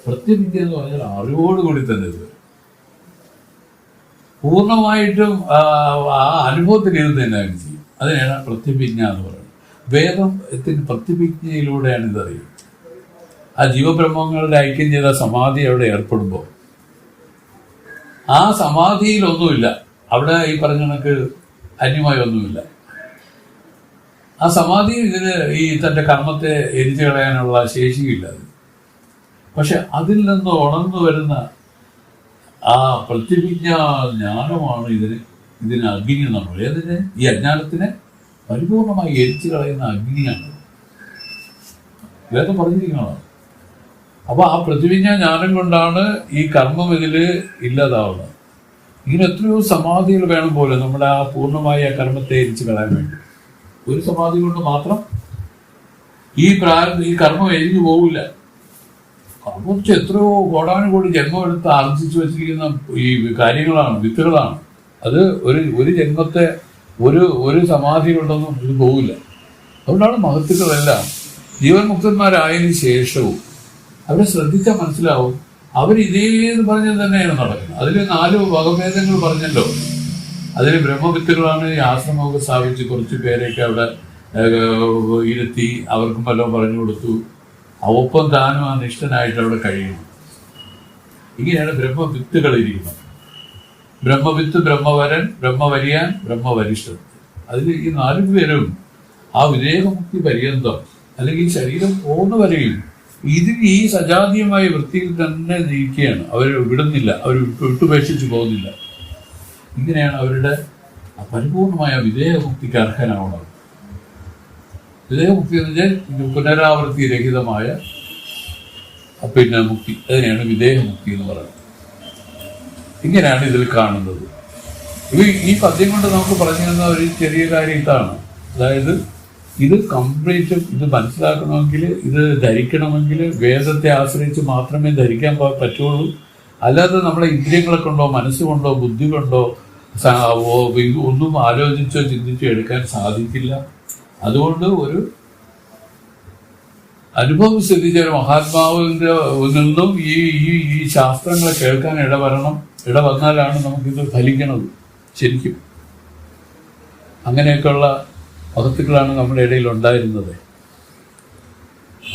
പ്രതിഭിജ്ഞ എന്ന് പറഞ്ഞാൽ അറിവോടുകൂടി തന്നെ ഇത് പൂർണ്ണമായിട്ടും ആ അനുഭവത്തിൽ ഇത് തന്നെയാണ് ചെയ്യും. അതിനാണ് പ്രതിഭിജ്ഞ എന്ന് പറയുന്നത്. വേദത്തിന് പ്രതിഭിജ്ഞയിലൂടെയാണ് ഇതറിയുന്നത്. ആ ജീവബ്രഹ്മങ്ങളുടെ ഐക്യം ചെയ്ത സമാധി അവിടെ ഏർപ്പെടുമ്പോൾ ആ സമാധിയിലൊന്നുമില്ല, അവിടെ ഈ പറഞ്ഞ കണക്ക് അന്യമായി ഒന്നുമില്ല. ആ സമാധി ഇതിന് ഈ തന്റെ കർമ്മത്തെ എരിച്ചു കളയാനുള്ള ശേഷിയില്ല. പക്ഷെ അതിൽ നിന്ന് ഉണർന്നു വരുന്ന ആ പ്രതിവിജ്ഞാ ജ്ഞാനമാണ് ഇതിന് അഗ്നി നമ്മൾ ഈ അജ്ഞാനത്തിനെ പരിപൂർണമായി എരിച്ചു കളയുന്ന അഗ്നിയാണ് വേദം പറഞ്ഞിരിക്കുന്നത്. അപ്പൊ ആ പ്രതിവിജ്ഞാ ജ്ഞാനം കൊണ്ടാണ് ഈ കർമ്മം ഇതില് ഇല്ലാതാവുന്നത്. ഇങ്ങനെ എത്രയോ സമാധികൾ വേണം പോലെ നമ്മുടെ ആ പൂർണ്ണമായ കർമ്മത്തെ എരിച്ചു കളയാൻ വേണ്ടി. ഒരു സമാധി കൊണ്ട് മാത്രം ഈ കർമ്മം എരിഞ്ഞു പോവില്ല. കർമ്മം എത്രയോ കോടാനുകൂടി ജന്മം എടുത്ത് ആർജിച്ചു വെച്ചിരിക്കുന്ന ഈ കാര്യങ്ങളാണ്, വിത്തുകളാണ്. അത് ഒരു ജന്മത്തെ ഒരു സമാധി കൊണ്ടൊന്നും ഇത് പോവില്ല. അതുകൊണ്ടാണ് മഹത്തുക്കളെല്ലാം ജീവൻ മുക്തന്മാരായതിനു ശേഷവും അവരെ ശ്രദ്ധിച്ചാൽ മനസ്സിലാവും അവരിതേത് പറഞ്ഞത് തന്നെയാണ് നടക്കുന്നത്. അതിൽ 4 വകഭേദങ്ങൾ പറഞ്ഞല്ലോ. അതിൽ ബ്രഹ്മവിത്തുകളാണ് ഈ ആശ്രമമൊക്കെ സ്ഥാപിച്ച് കുറച്ച് പേരെയൊക്കെ അവിടെ ഇരുത്തി അവർക്കും വല്ലതും പറഞ്ഞു കൊടുത്തു. ഒപ്പം താനും ആ നിഷ്ഠനായിട്ട് അവിടെ കഴിയുന്നു. ഇങ്ങനെയാണ് ബ്രഹ്മവിത്തുകൾ ഇരിക്കുന്നത്. ബ്രഹ്മവിത്ത്, ബ്രഹ്മവരൻ, ബ്രഹ്മവരിയാൻ, ബ്രഹ്മവരിഷ്ഠൻ. അതിൽ ഈ 4 പേരും ആ വിദേഹമുക്തി പര്യന്തം അല്ലെങ്കിൽ ഈ ശരീരം പോകുന്നവരെയും ഇതിൽ ഈ സജാതീയമായ വൃത്തിയിൽ തന്നെ നീക്കുകയാണ്. അവർ വിടുന്നില്ല, അവർ വിട്ടുപേക്ഷിച്ചു പോകുന്നില്ല. ഇങ്ങനെയാണ് അവരുടെ പരിപൂർണമായ വിദേഹമുക്തിക്ക് അർഹനാവുന്നത്. വിദേഹമുക്തി എന്ന് വെച്ചാൽ പുനരാവൃത്തി രഹിതമായ മുക്തി. അതിനെയാണ് വിദേഹമുക്തി എന്ന് പറയുന്നത്. ഇങ്ങനെയാണ് ഇതിൽ കാണുന്നത്. ഈ പദ്യം കൊണ്ട് നമുക്ക് പറഞ്ഞു തന്ന ഒരു ചെറിയ കാര്യം ഇതാണ്. അതായത് ഇത് കംപ്ലീറ്റും ഇത് മനസ്സിലാക്കണമെങ്കിൽ, ഇത് ധരിക്കണമെങ്കിൽ വേദത്തെ ആശ്രയിച്ച് മാത്രമേ ധരിക്കാൻ പറ്റുള്ളൂ. അല്ലാതെ നമ്മളെ ഇന്ദ്രിയങ്ങളെ കൊണ്ടോ മനസ്സുകൊണ്ടോ ബുദ്ധി കൊണ്ടോ ഒന്നും ആലോചിച്ചോ ചിന്തിച്ചോ എടുക്കാൻ സാധിക്കില്ല. അതുകൊണ്ട് ഒരു അനുഭവം സിദ്ധിച്ച ഒരു മഹാത്മാവിന്റെ നിന്നും ഈ ശാസ്ത്രങ്ങളെ കേൾക്കാൻ ഇടവന്നാലാണ് നമുക്കിത് ഫലിക്കണത് ശരിക്കും. അങ്ങനെയൊക്കെയുള്ള മഹത്തുക്കളാണ് നമ്മുടെ ഇടയിൽ ഉണ്ടായിരുന്നത്.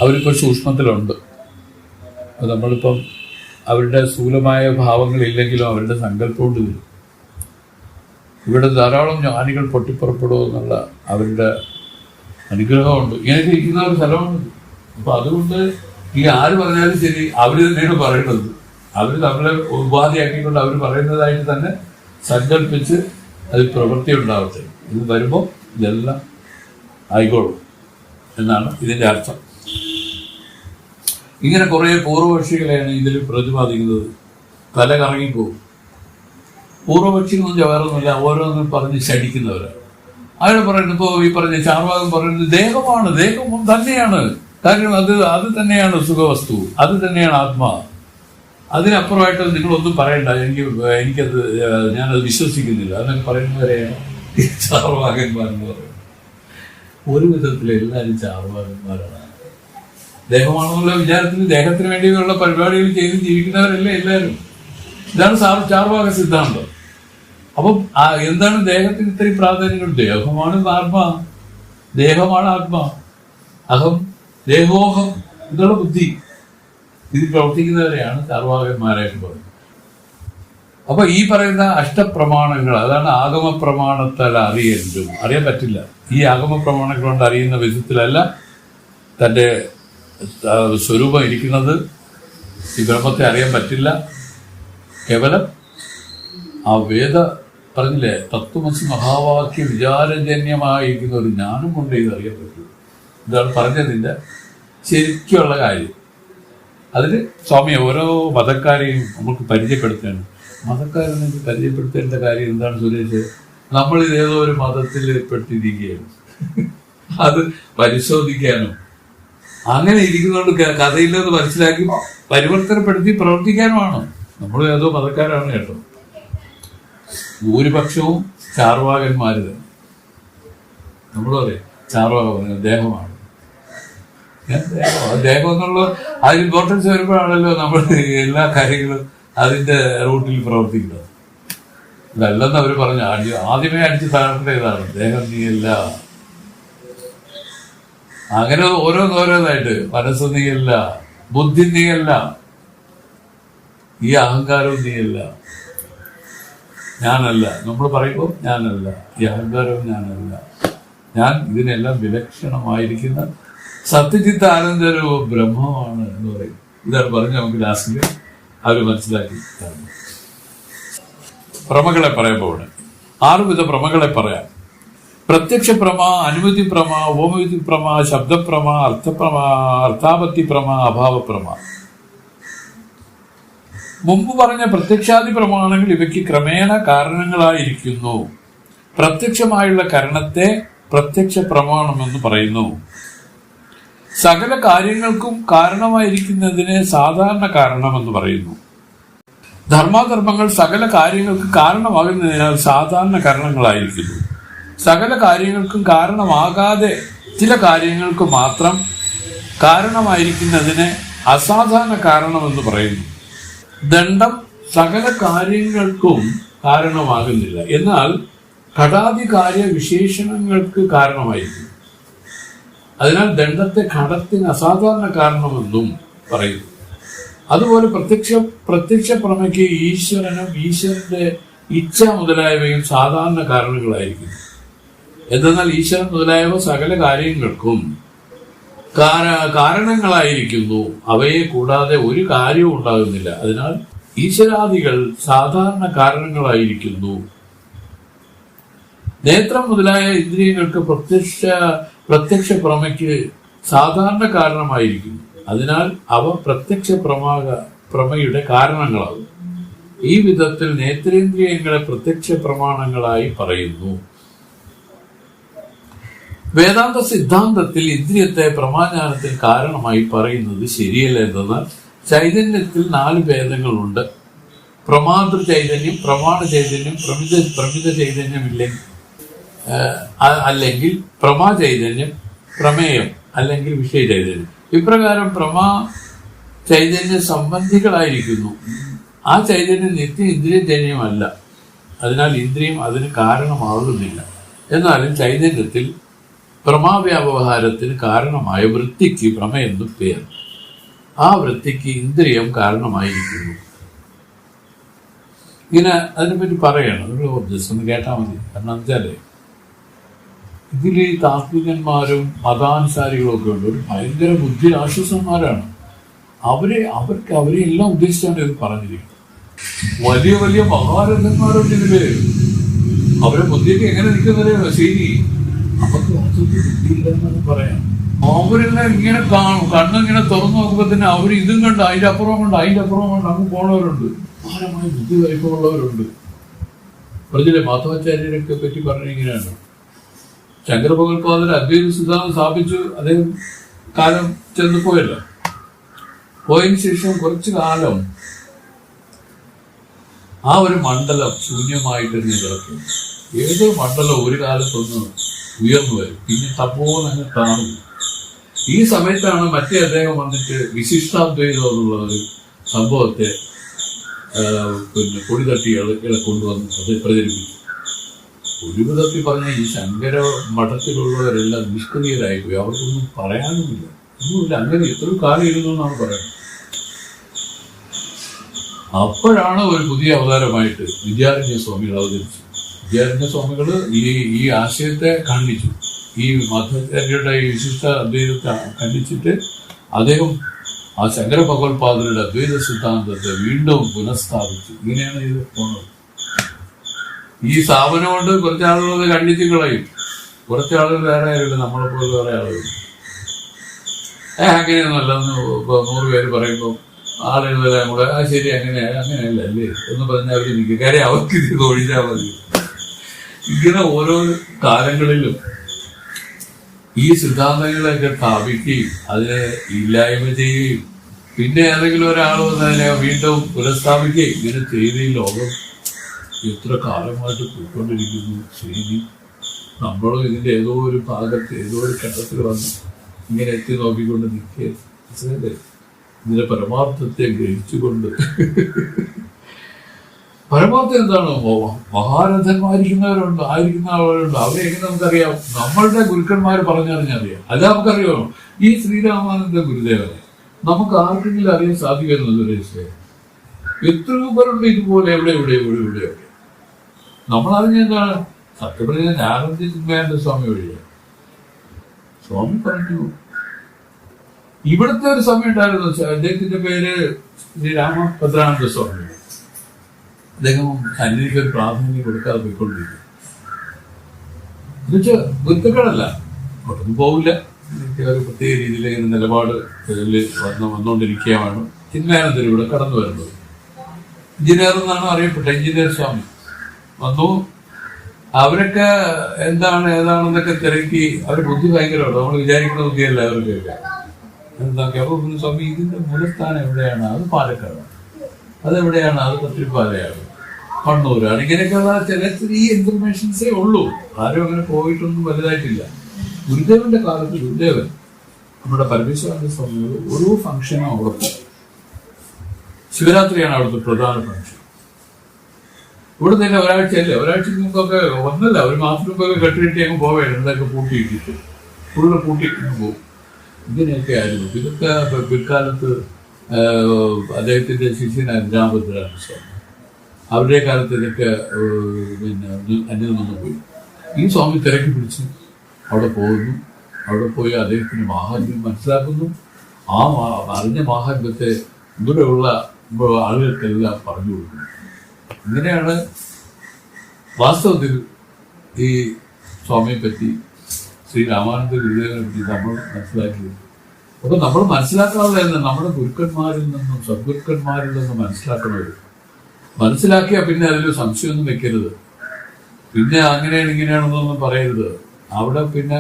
അവരിപ്പോൾ സൂക്ഷ്മത്തിലുണ്ട്. നമ്മളിപ്പം അവരുടെ സ്ഥൂലമായ ഭാവങ്ങളില്ലെങ്കിലും അവരുടെ സങ്കല്പം കൊണ്ട് വരും. ഇവിടെ ധാരാളം ജ്ഞാനികൾ പൊട്ടിപ്പുറപ്പെടുമെന്നുള്ള അവരുടെ അനുഗ്രഹമുണ്ട്. ഇങ്ങനെയൊക്കെ ഇരിക്കുന്ന ഒരു സ്ഥലമാണ്. അപ്പൊ അതുകൊണ്ട് ഈ ആര് പറഞ്ഞാലും ശരി, അവർ തന്നെയാണ് പറയുന്നത്. അവർ നമ്മളെ ഉപാധിയാക്കിക്കൊണ്ട് അവർ പറയുന്നതായിട്ട് തന്നെ സങ്കല്പിച്ച് അതിൽ പ്രവൃത്തി ഉണ്ടാവട്ടെ. ഇത് വരുമ്പോൾ ഇതെല്ലാം ആയിക്കോളും എന്നാണ് ഇതിന്റെ അർത്ഥം. ഇങ്ങനെ കുറെ പൂർവപക്ഷികളെയാണ് ഇതിൽ പ്രതിപാദിക്കുന്നത്. തല കറങ്ങിപ്പോകും. പൂർവപക്ഷി എന്ന് വെച്ചാൽ വേറൊന്നുമില്ല, ഓരോന്നും പറഞ്ഞ് ശടിക്കുന്നവരാണ്. അയാൾ പറയുന്നത്, ഇപ്പോൾ ഈ പറഞ്ഞ ചാർവാകൻ പറയുന്നത് ദേഹമാണ്, ദേഹം തന്നെയാണ് കാര്യം. അത് തന്നെയാണ് സുഖവസ്തു, അത് തന്നെയാണ് ആത്മാ. അതിനപ്പുറമായിട്ട് നിങ്ങളൊന്നും പറയണ്ട, എനിക്കത് ഞാനത് വിശ്വസിക്കുന്നില്ല എന്നൊക്കെ പറയുന്നവരെയാണ് ചാർവാകന്മാരെന്ന് പറയുന്നത്. ഒരു വിധത്തിൽ എല്ലാവരും ചാർവാകന്മാരാണ്. ദേഹമാണെന്നുള്ള വിചാരത്തിൽ ദേഹത്തിന് വേണ്ടിയുള്ള പരിപാടികൾ ചെയ്ത് ജീവിക്കുന്നവരല്ലേ എല്ലാവരും. ഇതാണ് ചാർവാക സിദ്ധാന്തം. അപ്പം എന്താണ് ദേഹത്തിന് ഇത്രയും പ്രാധാന്യം? ദേഹമാണ് ആത്മാ, ദേഹമാണ് ആത്മാ. അഹം, ദേഹോഹം എന്നുള്ള ബുദ്ധി ഇതിൽ പ്രവർത്തിക്കുന്നവരെയാണ് ചാർവാകന്മാരായിട്ട് പറയുന്നത്. അപ്പൊ ഈ പറയുന്ന അഷ്ടപ്രമാണങ്ങൾ, അതാണ് ആഗമ പ്രമാണത്താൽ അറിയാൻ പറ്റില്ല. ഈ ആഗമ പ്രമാണങ്ങൾ കൊണ്ട് അറിയുന്ന വിധത്തിലല്ല തൻ്റെ സ്വരൂപം ഇരിക്കുന്നത്. ഈ ബ്രഹ്മത്തെ അറിയാൻ പറ്റില്ല. കേവലം ആ വേദ പറഞ്ഞില്ലേ, തത്വമസി മഹാവാക്യ വിചാരജന്യമായിരിക്കുന്ന ഒരു ജ്ഞാനം കൊണ്ട് ഇത് അറിയാൻ പറ്റും. ഇതാണ് പറഞ്ഞതിൻ്റെ ശരിക്കുള്ള കാര്യം. അതിന് സ്വാമി ഓരോ മതക്കാരെയും നമുക്ക് പരിചയപ്പെടുത്തുകയാണ്. മതക്കാരെന്ന് പരിചയപ്പെടുത്തേണ്ട കാര്യം എന്താണ് സുരേഷ്? നമ്മളിത് ഏതോ ഒരു മതത്തിൽ പെട്ടിരിക്കുകയാണ്. അത് പരിശോധിക്കാനും അങ്ങനെ ഇരിക്കുന്നതുകൊണ്ട് കഥയില്ലെന്ന് മനസ്സിലാക്കി പരിവർത്തനപ്പെടുത്തി പ്രവർത്തിക്കാനുമാണ്. നമ്മൾ ഏതോ മതക്കാരാണ് കേട്ടോ. ഭൂരിപക്ഷവും ചാർവാകന്മാര് തന്നെ. നമ്മൾ പറയും ചാർവാക ദേഹമാണ്. ദേഹം എന്നുള്ള അതിന് ഇമ്പോർട്ടൻസ് വരുമ്പോഴാണല്ലോ നമ്മൾ എല്ലാ കാര്യങ്ങളും അതിന്റെ റൂട്ടിൽ പ്രവർത്തിക്കുന്നത്. ഇതല്ലെന്ന് അവർ പറഞ്ഞു. ആദ്യമേ അടിച്ച് താഴേണ്ടതാണ് ദേഹം നീയല്ല. അങ്ങനെ ഓരോന്നോരോന്നായിട്ട് മനസ്സ് നീയല്ല, ബുദ്ധി നീയല്ല, ഈ അഹങ്കാരവും നീയല്ല. ഞാനല്ല. നമ്മൾ പറയുമ്പോൾ ഞാനല്ല, ഈ അഹങ്കാരവും ഞാനല്ല, ഞാൻ ഇതിനെല്ലാം വിലക്ഷണമായിരിക്കുന്ന സത്യചിത്ത ആനന്ദരവും ബ്രഹ്മമാണ് എന്ന് പറയും. ഇതാണ് പറഞ്ഞ് നമുക്ക് ലാസ്റ്റിൽ അവർ മനസ്സിലാക്കി തരുന്നു. പ്രമകളെ പറയുമ്പോൾ 6 വിധ പ്രമകളെ പറയാം. പ്രത്യക്ഷ പ്രമ, അനുമതി പ്രമ, ഉപമതി പ്രമ, ശബ്ദപ്രമ, അർത്ഥപ്രമ, അർത്ഥാപത്തി പ്രമ, അഭാവപ്രമ. മുമ്പ് പറഞ്ഞ പ്രത്യക്ഷാദി പ്രമാണങ്ങൾ ഇവയ്ക്ക് ക്രമേണ കാരണങ്ങളായിരിക്കുന്നു. പ്രത്യക്ഷമായുള്ള കരണത്തെ പ്രത്യക്ഷ പ്രമാണമെന്ന് പറയുന്നു. സകല കാര്യങ്ങൾക്കും കാരണമായിരിക്കുന്നതിനെ സാധാരണ കാരണമെന്ന് പറയുന്നു. ധർമാധർമ്മങ്ങൾ സകല കാര്യങ്ങൾക്ക് കാരണമാകുന്നതിനാൽ സാധാരണ കാരണങ്ങളായിരിക്കുന്നു. സകല കാര്യങ്ങൾക്കും കാരണമാകാതെ ചില കാര്യങ്ങൾക്ക് മാത്രം കാരണമായിരിക്കുന്നതിനെ അസാധാരണ കാരണമെന്ന് പറയുന്നു. ദണ്ഡം സകല കാര്യങ്ങൾക്കും കാരണമാകുന്നില്ല, എന്നാൽ ഘടാദി കാര്യ വിശേഷണങ്ങൾക്ക് കാരണമായിരിക്കും. അതിനാൽ ദണ്ഡത്തെ ഘടത്തിന് അസാധാരണ കാരണമെന്നും പറയുന്നു. അതുപോലെ പ്രത്യക്ഷ പ്രമയ്ക്ക് ഈശ്വരനും ഈശ്വരന്റെ ഇച്ഛ മുതലായവയും സാധാരണ കാരണങ്ങളായിരിക്കുന്നു. എന്തെന്നാൽ ഈശ്വരൻ മുതലായവ സകല കാര്യങ്ങൾക്കും കാരണങ്ങളായിരിക്കുന്നു. അവയെ കൂടാതെ ഒരു കാര്യവും ഉണ്ടാകുന്നില്ല. അതിനാൽ ഈശ്വരാദികൾ സാധാരണ കാരണങ്ങളായിരിക്കുന്നു. നേത്രം മുതലായ ഇന്ദ്രിയങ്ങൾക്ക് പ്രത്യക്ഷ പ്രമയ്ക്ക് സാധാരണ കാരണമായിരിക്കുന്നു. അതിനാൽ അവ പ്രത്യക്ഷ പ്രമയുടെ കാരണങ്ങളാകും. ഈ വിധത്തിൽ നേത്രേന്ദ്രിയങ്ങളെ പ്രത്യക്ഷ പ്രമാണങ്ങളായി പറയുന്നു. വേദാന്ത സിദ്ധാന്തത്തിൽ ഇന്ദ്രിയത്തെ പ്രമാജ്ഞാനത്തിൽ കാരണമായി പറയുന്നത് ശരിയല്ല. എന്തെന്നാൽ ചൈതന്യത്തിൽ 4 ഭേദങ്ങളുണ്ട്. പ്രമാതൃ ചൈതന്യം, പ്രമാണ ചൈതന്യം, പ്രമിത ചൈതന്യം അല്ലെങ്കിൽ പ്രമാ ചൈതന്യം, പ്രമേയം അല്ലെങ്കിൽ വിഷയ ചൈതന്യം. ഇപ്രകാരം പ്രമാ ചൈതന്യ സംബന്ധികളായിരിക്കുന്നു. ആ ചൈതന്യം നിത്യ ഇന്ദ്രിയജന്യമല്ല. അതിനാൽ ഇന്ദ്രിയം അതിന് കാരണമാകുന്നില്ല. എന്നാലും ചൈതന്യത്തിൽ പ്രമാവ്യാവഹാരത്തിന് കാരണമായ വൃത്തിക്ക് പ്രമയെന്നും പേർ. ആ വൃത്തിക്ക് ഇന്ദ്രിയം കാരണമായിരിക്കുന്നു. ഇങ്ങനെ അതിനെപ്പറ്റി പറയണം. ജസ്റ്റ് ഒന്ന് കേട്ടാൽ മതി. കാരണം വെച്ചാല് ഇതിൽ ഈ താത്വികന്മാരും മതാനുസാരികളും ഒക്കെ ഉണ്ട്. ഒരു ഭയങ്കര ബുദ്ധി രാക്ഷസന്മാരാണ്. അവരെ എല്ലാം ഉദ്ദേശിച്ചാണ് ഇത് പറഞ്ഞിരിക്കുന്നത്. വലിയ വലിയ മഹാരഥന്മാരുണ്ട് ഇതില്. അവരെ ബുദ്ധിക്ക് എങ്ങനെ നിൽക്കുന്നത് ശരി, നമുക്ക് ബുദ്ധിയില്ലെന്നാണ് പറയാം. അവരെല്ലാം ഇങ്ങനെ കാണും. കണ്ണിങ്ങനെ തുറന്നു നോക്കുമ്പോ തന്നെ അവർ ഇതും കണ്ട് അതിന്റെ അപ്പുറം കൊണ്ട് അങ്ങ് പോണവരുണ്ട്. ഭാരമായ ബുദ്ധി വലിപ്പമുള്ളവരുണ്ട്. പറഞ്ഞില്ലേ, മാധവാചാര്യരൊക്കെ പറ്റി പറഞ്ഞിങ്ങനെയാണ്. ശങ്കരഭഗവത്പാദർ അദ്വൈത സിദ്ധാന്തം സ്ഥാപിച്ചു. അദ്ദേഹം കാലം ചെന്ന് പോയല്ലോ. പോയതിനു ശേഷം കുറച്ചു കാലം ആ ഒരു മണ്ഡലം ശൂന്യമായിട്ട് കിടക്കും. ഏതോ മണ്ഡലം ഒരു കാലത്തൊന്ന് ഉയർന്നു വരും, പിന്നെ തപ്പോന്നങ്ങ് താണു. ഈ സമയത്താണ് മറ്റേ അദ്ദേഹം വന്നിട്ട് വിശിഷ്ടാദ്വൈതം എന്നുള്ള ഒരു സംഭവത്തെ പൊടി തട്ടികളെ കൊണ്ടുവന്ന് അത് പ്രചരിപ്പിച്ചു. ഒരു വിധത്തിൽ പറഞ്ഞാൽ ഈ ശങ്കര മഠത്തിലുള്ളവരെല്ലാം നിഷ്ക്രിയരായിപ്പോയി. അവർക്കൊന്നും പറയാനുമില്ല, ഒന്നുമില്ല. അങ്ങനെ എത്രയോ കാലം ഇരുന്നു എന്നാണ് പറയുന്നത്. അപ്പോഴാണ് ഒരു പുതിയ അവതാരമായിട്ട് വിദ്യാരണ്യ സ്വാമികൾ അവതരിച്ചു. വിദ്യാരണ്യ സ്വാമികൾ ഈ ആശയത്തെ ഖണ്ഡിച്ചു. ഈ മധ്വാചാര്യരുടെ ഈ വിശിഷ്ട അദ്വൈതത്തെ ഖണ്ഡിച്ചിട്ട് അദ്ദേഹം ആ ശങ്കര ഭഗവത്പാദരുടെ അദ്വൈത സിദ്ധാന്തത്തെ വീണ്ടും പുനഃസ്ഥാപിച്ചു. ഇങ്ങനെയാണ് ഇത് പോണത്. ഈ സ്ഥാപനം കൊണ്ട് കുറച്ചാളുകൾ ഖണ്ഡിച്ച് കളയും, കുറച്ചാളുകൾ വേറെ ആരുണ്ട്, നമ്മളെ പോലെ വേറെ ആളുകൾ. അങ്ങനെയൊന്നുമല്ല. 100 പേര് പറയുമ്പോൾ ആളുകളെല്ലാം കൂടെ ശരി അങ്ങനെയല്ല അല്ലേ എന്ന് പറഞ്ഞാൽ അവർ നിൽക്കും. കാര്യം അവർക്ക് ഇത് ഒഴിച്ചാൽ മതി. ഇങ്ങനെ ഓരോ കാലങ്ങളിലും ഈ സിദ്ധാന്തങ്ങളെയൊക്കെ സ്ഥാപിക്കുകയും അതിനെ ഇല്ലായ്മ ചെയ്യുകയും പിന്നെ ഏതെങ്കിലും ഒരാൾ വന്നതിനെ വീണ്ടും പുനഃസ്ഥാപിക്കുകയും ഇങ്ങനെ ചെയ്ത് ഈ ലോകം എത്ര കാലമായിട്ട് പോയിക്കൊണ്ടിരിക്കുന്നു. ശരി, നമ്മളും ഇതിന്റെ ഏതോ ഒരു ഭാഗത്ത് ഏതോ ഒരു ഘട്ടത്തിൽ വന്ന് ഇങ്ങനെ എത്തി നോക്കിക്കൊണ്ട് നിൽക്കുക. മനസ്സിലല്ലേ? ഇതിന്റെ പരമാർത്ഥത്തെ ഗ്രഹിച്ചുകൊണ്ട് പരമാർത്ഥം എന്താണ്? മഹാരഥന്മാരിക്കുന്ന ആളുകളുണ്ട്. അവരെ എങ്ങനെ നമുക്കറിയാം? നമ്മളുടെ ഗുരുക്കന്മാർ പറഞ്ഞറിഞ്ഞറിയാം. അല്ല നമുക്കറിയാമോ? ഈ ശ്രീരാമാനന്ദ ഗുരുദേവനെ നമുക്ക് ആർക്കെങ്കിലും അറിയാൻ സാധിക്കുന്നത്? എത്രയോ പേരുണ്ട് ഇതുപോലെ. എവിടെ നമ്മളറിഞ്ഞ എന്താണ് സത്യം പറഞ്ഞാൽ ഞാനറിഞ്ഞ ചിന്മയാനന്ദ സ്വാമി വഴിയാണ്. സ്വാമി പറഞ്ഞു ഇവിടുത്തെ ഒരു സ്വാമി ഉണ്ടായിരുന്നു, അദ്ദേഹത്തിന്റെ പേര് ശ്രീ രാമഭദ്രാനന്ദ സ്വാമി. അദ്ദേഹം സന്നിധിക്ക് ഒരു പ്രാധാന്യം കൊടുക്കാതെ പോയിക്കൊണ്ടിരിക്കും. എന്നുവെച്ചാൽ ഗുരുത്തുക്കളല്ല, ഒട്ടൊന്നും പോവില്ല, ഒരു പ്രത്യേക രീതിയിലെ നിലപാട് വന്നുകൊണ്ടിരിക്കുകയാണ്. ചിന്മയാനന്ദർ ഇവിടെ കടന്നു വരുന്നത് എഞ്ചിനീയർ എന്നാണ് അറിയപ്പെട്ട എഞ്ചിനീയർ സ്വാമി വന്നു. അവരൊക്കെ എന്താണ് ഏതാണെന്നൊക്കെ തിരക്കി, അവരുടെ ബുദ്ധി ഭയങ്കരമാണ്, നമ്മൾ വിചാരിക്കുന്ന ബുദ്ധിയല്ല അവർക്കൊക്കെ. എന്തൊക്കെ അപ്പൊ സ്വാമി ഇതിന്റെ മൂലസ്ഥാനം എവിടെയാണ്? അത് പാലക്കാടാണ്. അതെവിടെയാണ്? അത് തൃപ്പാലയാണ്, കണ്ണൂരാണ്. ഇങ്ങനെയൊക്കെയുള്ള ചില ചെറിയ ഇൻഫർമേഷൻസേ ഉള്ളൂ. ആരും അങ്ങനെ പോയിട്ടൊന്നും വലുതായിട്ടില്ല. ഗുരുദേവന്റെ കാലത്ത് ഗുരുദേവൻ നമ്മുടെ പരമേശ്വരാനന്ദ സ്വാമിയോട് ഓരോ ഫംഗ്ഷനും അവിടെ പോകും. ശിവരാത്രിയാണ് അവിടുത്തെ പ്രധാന ഫംഗ്ഷൻ. ഇവിടെ തന്നെ ഒരാഴ്ചയ്ക്ക് മുമ്പൊക്കെ ഒന്നല്ല, ഒരു മാസം മുമ്പൊക്കെ കെട്ടിട്ട് അങ്ങ് പോവുകയാണ്. എന്തൊക്കെ പൂട്ടിയിട്ടിട്ട് ഫുള്ള് പൂട്ടിയിട്ട് പോകും. ഇങ്ങനെയൊക്കെ ആയിരുന്നു. ഇതൊക്കെ പിൽക്കാലത്ത് അദ്ദേഹത്തിന്റെ ശിഷ്യനായിരുന്നു രാമഭദ്രാനന്ദ സ്വാമി. അവരുടെ കാലത്ത് ഇതൊക്കെ അന്യം നിന്ന് പോയി. ഈ സ്വാമി തിരക്കി പിടിച്ച് അവിടെ പോകുന്നു. അവിടെ പോയി അദ്ദേഹത്തിന് മാഹാത്മ്യം മനസ്സിലാക്കുന്നു. ആ അറിഞ്ഞ മാഹാത്മ്യത്തെ ഇവിടെയുള്ള ആളുകൾക്കെല്ലാം പറഞ്ഞു കൊടുക്കുന്നു. ഇങ്ങനെയാണ് വാസ്തവത്തിൽ ഈ സ്വാമിയെ പറ്റി, ശ്രീ രാമാനന്ദ ഗുരുദേവനെ പറ്റി നമ്മൾ മനസ്സിലാക്കിയത്. അപ്പൊ നമ്മൾ മനസ്സിലാക്കാതെ നമ്മുടെ ഗുരുക്കന്മാരിൽ നിന്നും സദ്ഗുരുക്കന്മാരിൽ നിന്നും മനസ്സിലാക്കണത്. മനസ്സിലാക്കിയാൽ പിന്നെ അതിൽ സംശയമൊന്നും വെക്കരുത്. പിന്നെ അങ്ങനെയാണ് ഇങ്ങനെയാണെന്നൊന്നും പറയരുത്. അവിടെ പിന്നെ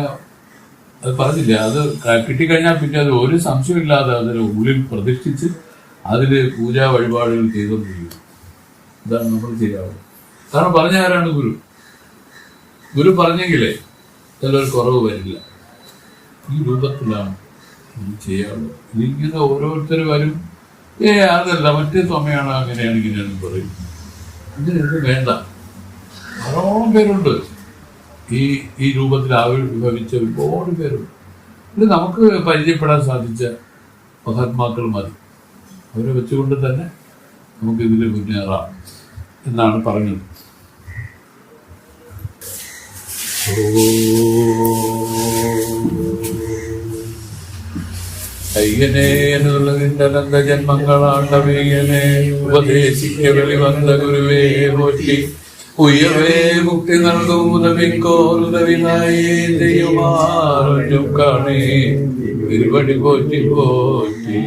അത് പറഞ്ഞില്ല, അത് കിട്ടിക്കഴിഞ്ഞാൽ പിന്നെ അത് ഒരു സംശയമില്ലാതെ അതിൽ ഉള്ളിൽ പ്രതിഷ്ഠിച്ച് അതിൽ പൂജാ വഴിപാടുകൾ ചെയ്തുകൊണ്ടിരിക്കും. ഇതാണ് നമ്മൾ ചെയ്യാവുന്നത്. കാരണം പറഞ്ഞ ആരാണ്? ഗുരു പറഞ്ഞെങ്കിലേ ചിലർ കുറവ് വരില്ല. ഈ രൂപത്തിലാണ് ചെയ്യാറുള്ളത്. ഇതിങ്ങനെ ഓരോരുത്തർ വരും, അതല്ല മറ്റേ സമയമാണ് അങ്ങനെയാണ് ഇങ്ങനെയാണെന്ന് പറയും. ഇതിനൊന്നും വേണ്ട. ധാരാളം പേരുണ്ട് ഈ രൂപത്തിൽ ആവിർഭവിച്ച ഒരുപാട് പേരുണ്ട്. ഇത് നമുക്ക് പരിചയപ്പെടാൻ സാധിച്ച മഹാത്മാക്കൾ മതി. അവരെ വെച്ചുകൊണ്ട് തന്നെ നമുക്കിതിൽ മുന്നേറാം എന്നാണ് പറഞ്ഞത്. അയ്യനെ എന്നുള്ളതിന്റെ അനന്ത ജന്മങ്ങളാണ്ടവയ്യനെ ഉപദേശിക്ക വെളിവന്ന ഗുരുവേ പോറ്റി ഉയവേ മുക്തി നൽകും ഉദവിക്കോരുദവിനായേ ദൈവമാരും കാണേ തിരുവടി പോറ്റി പോറ്റി.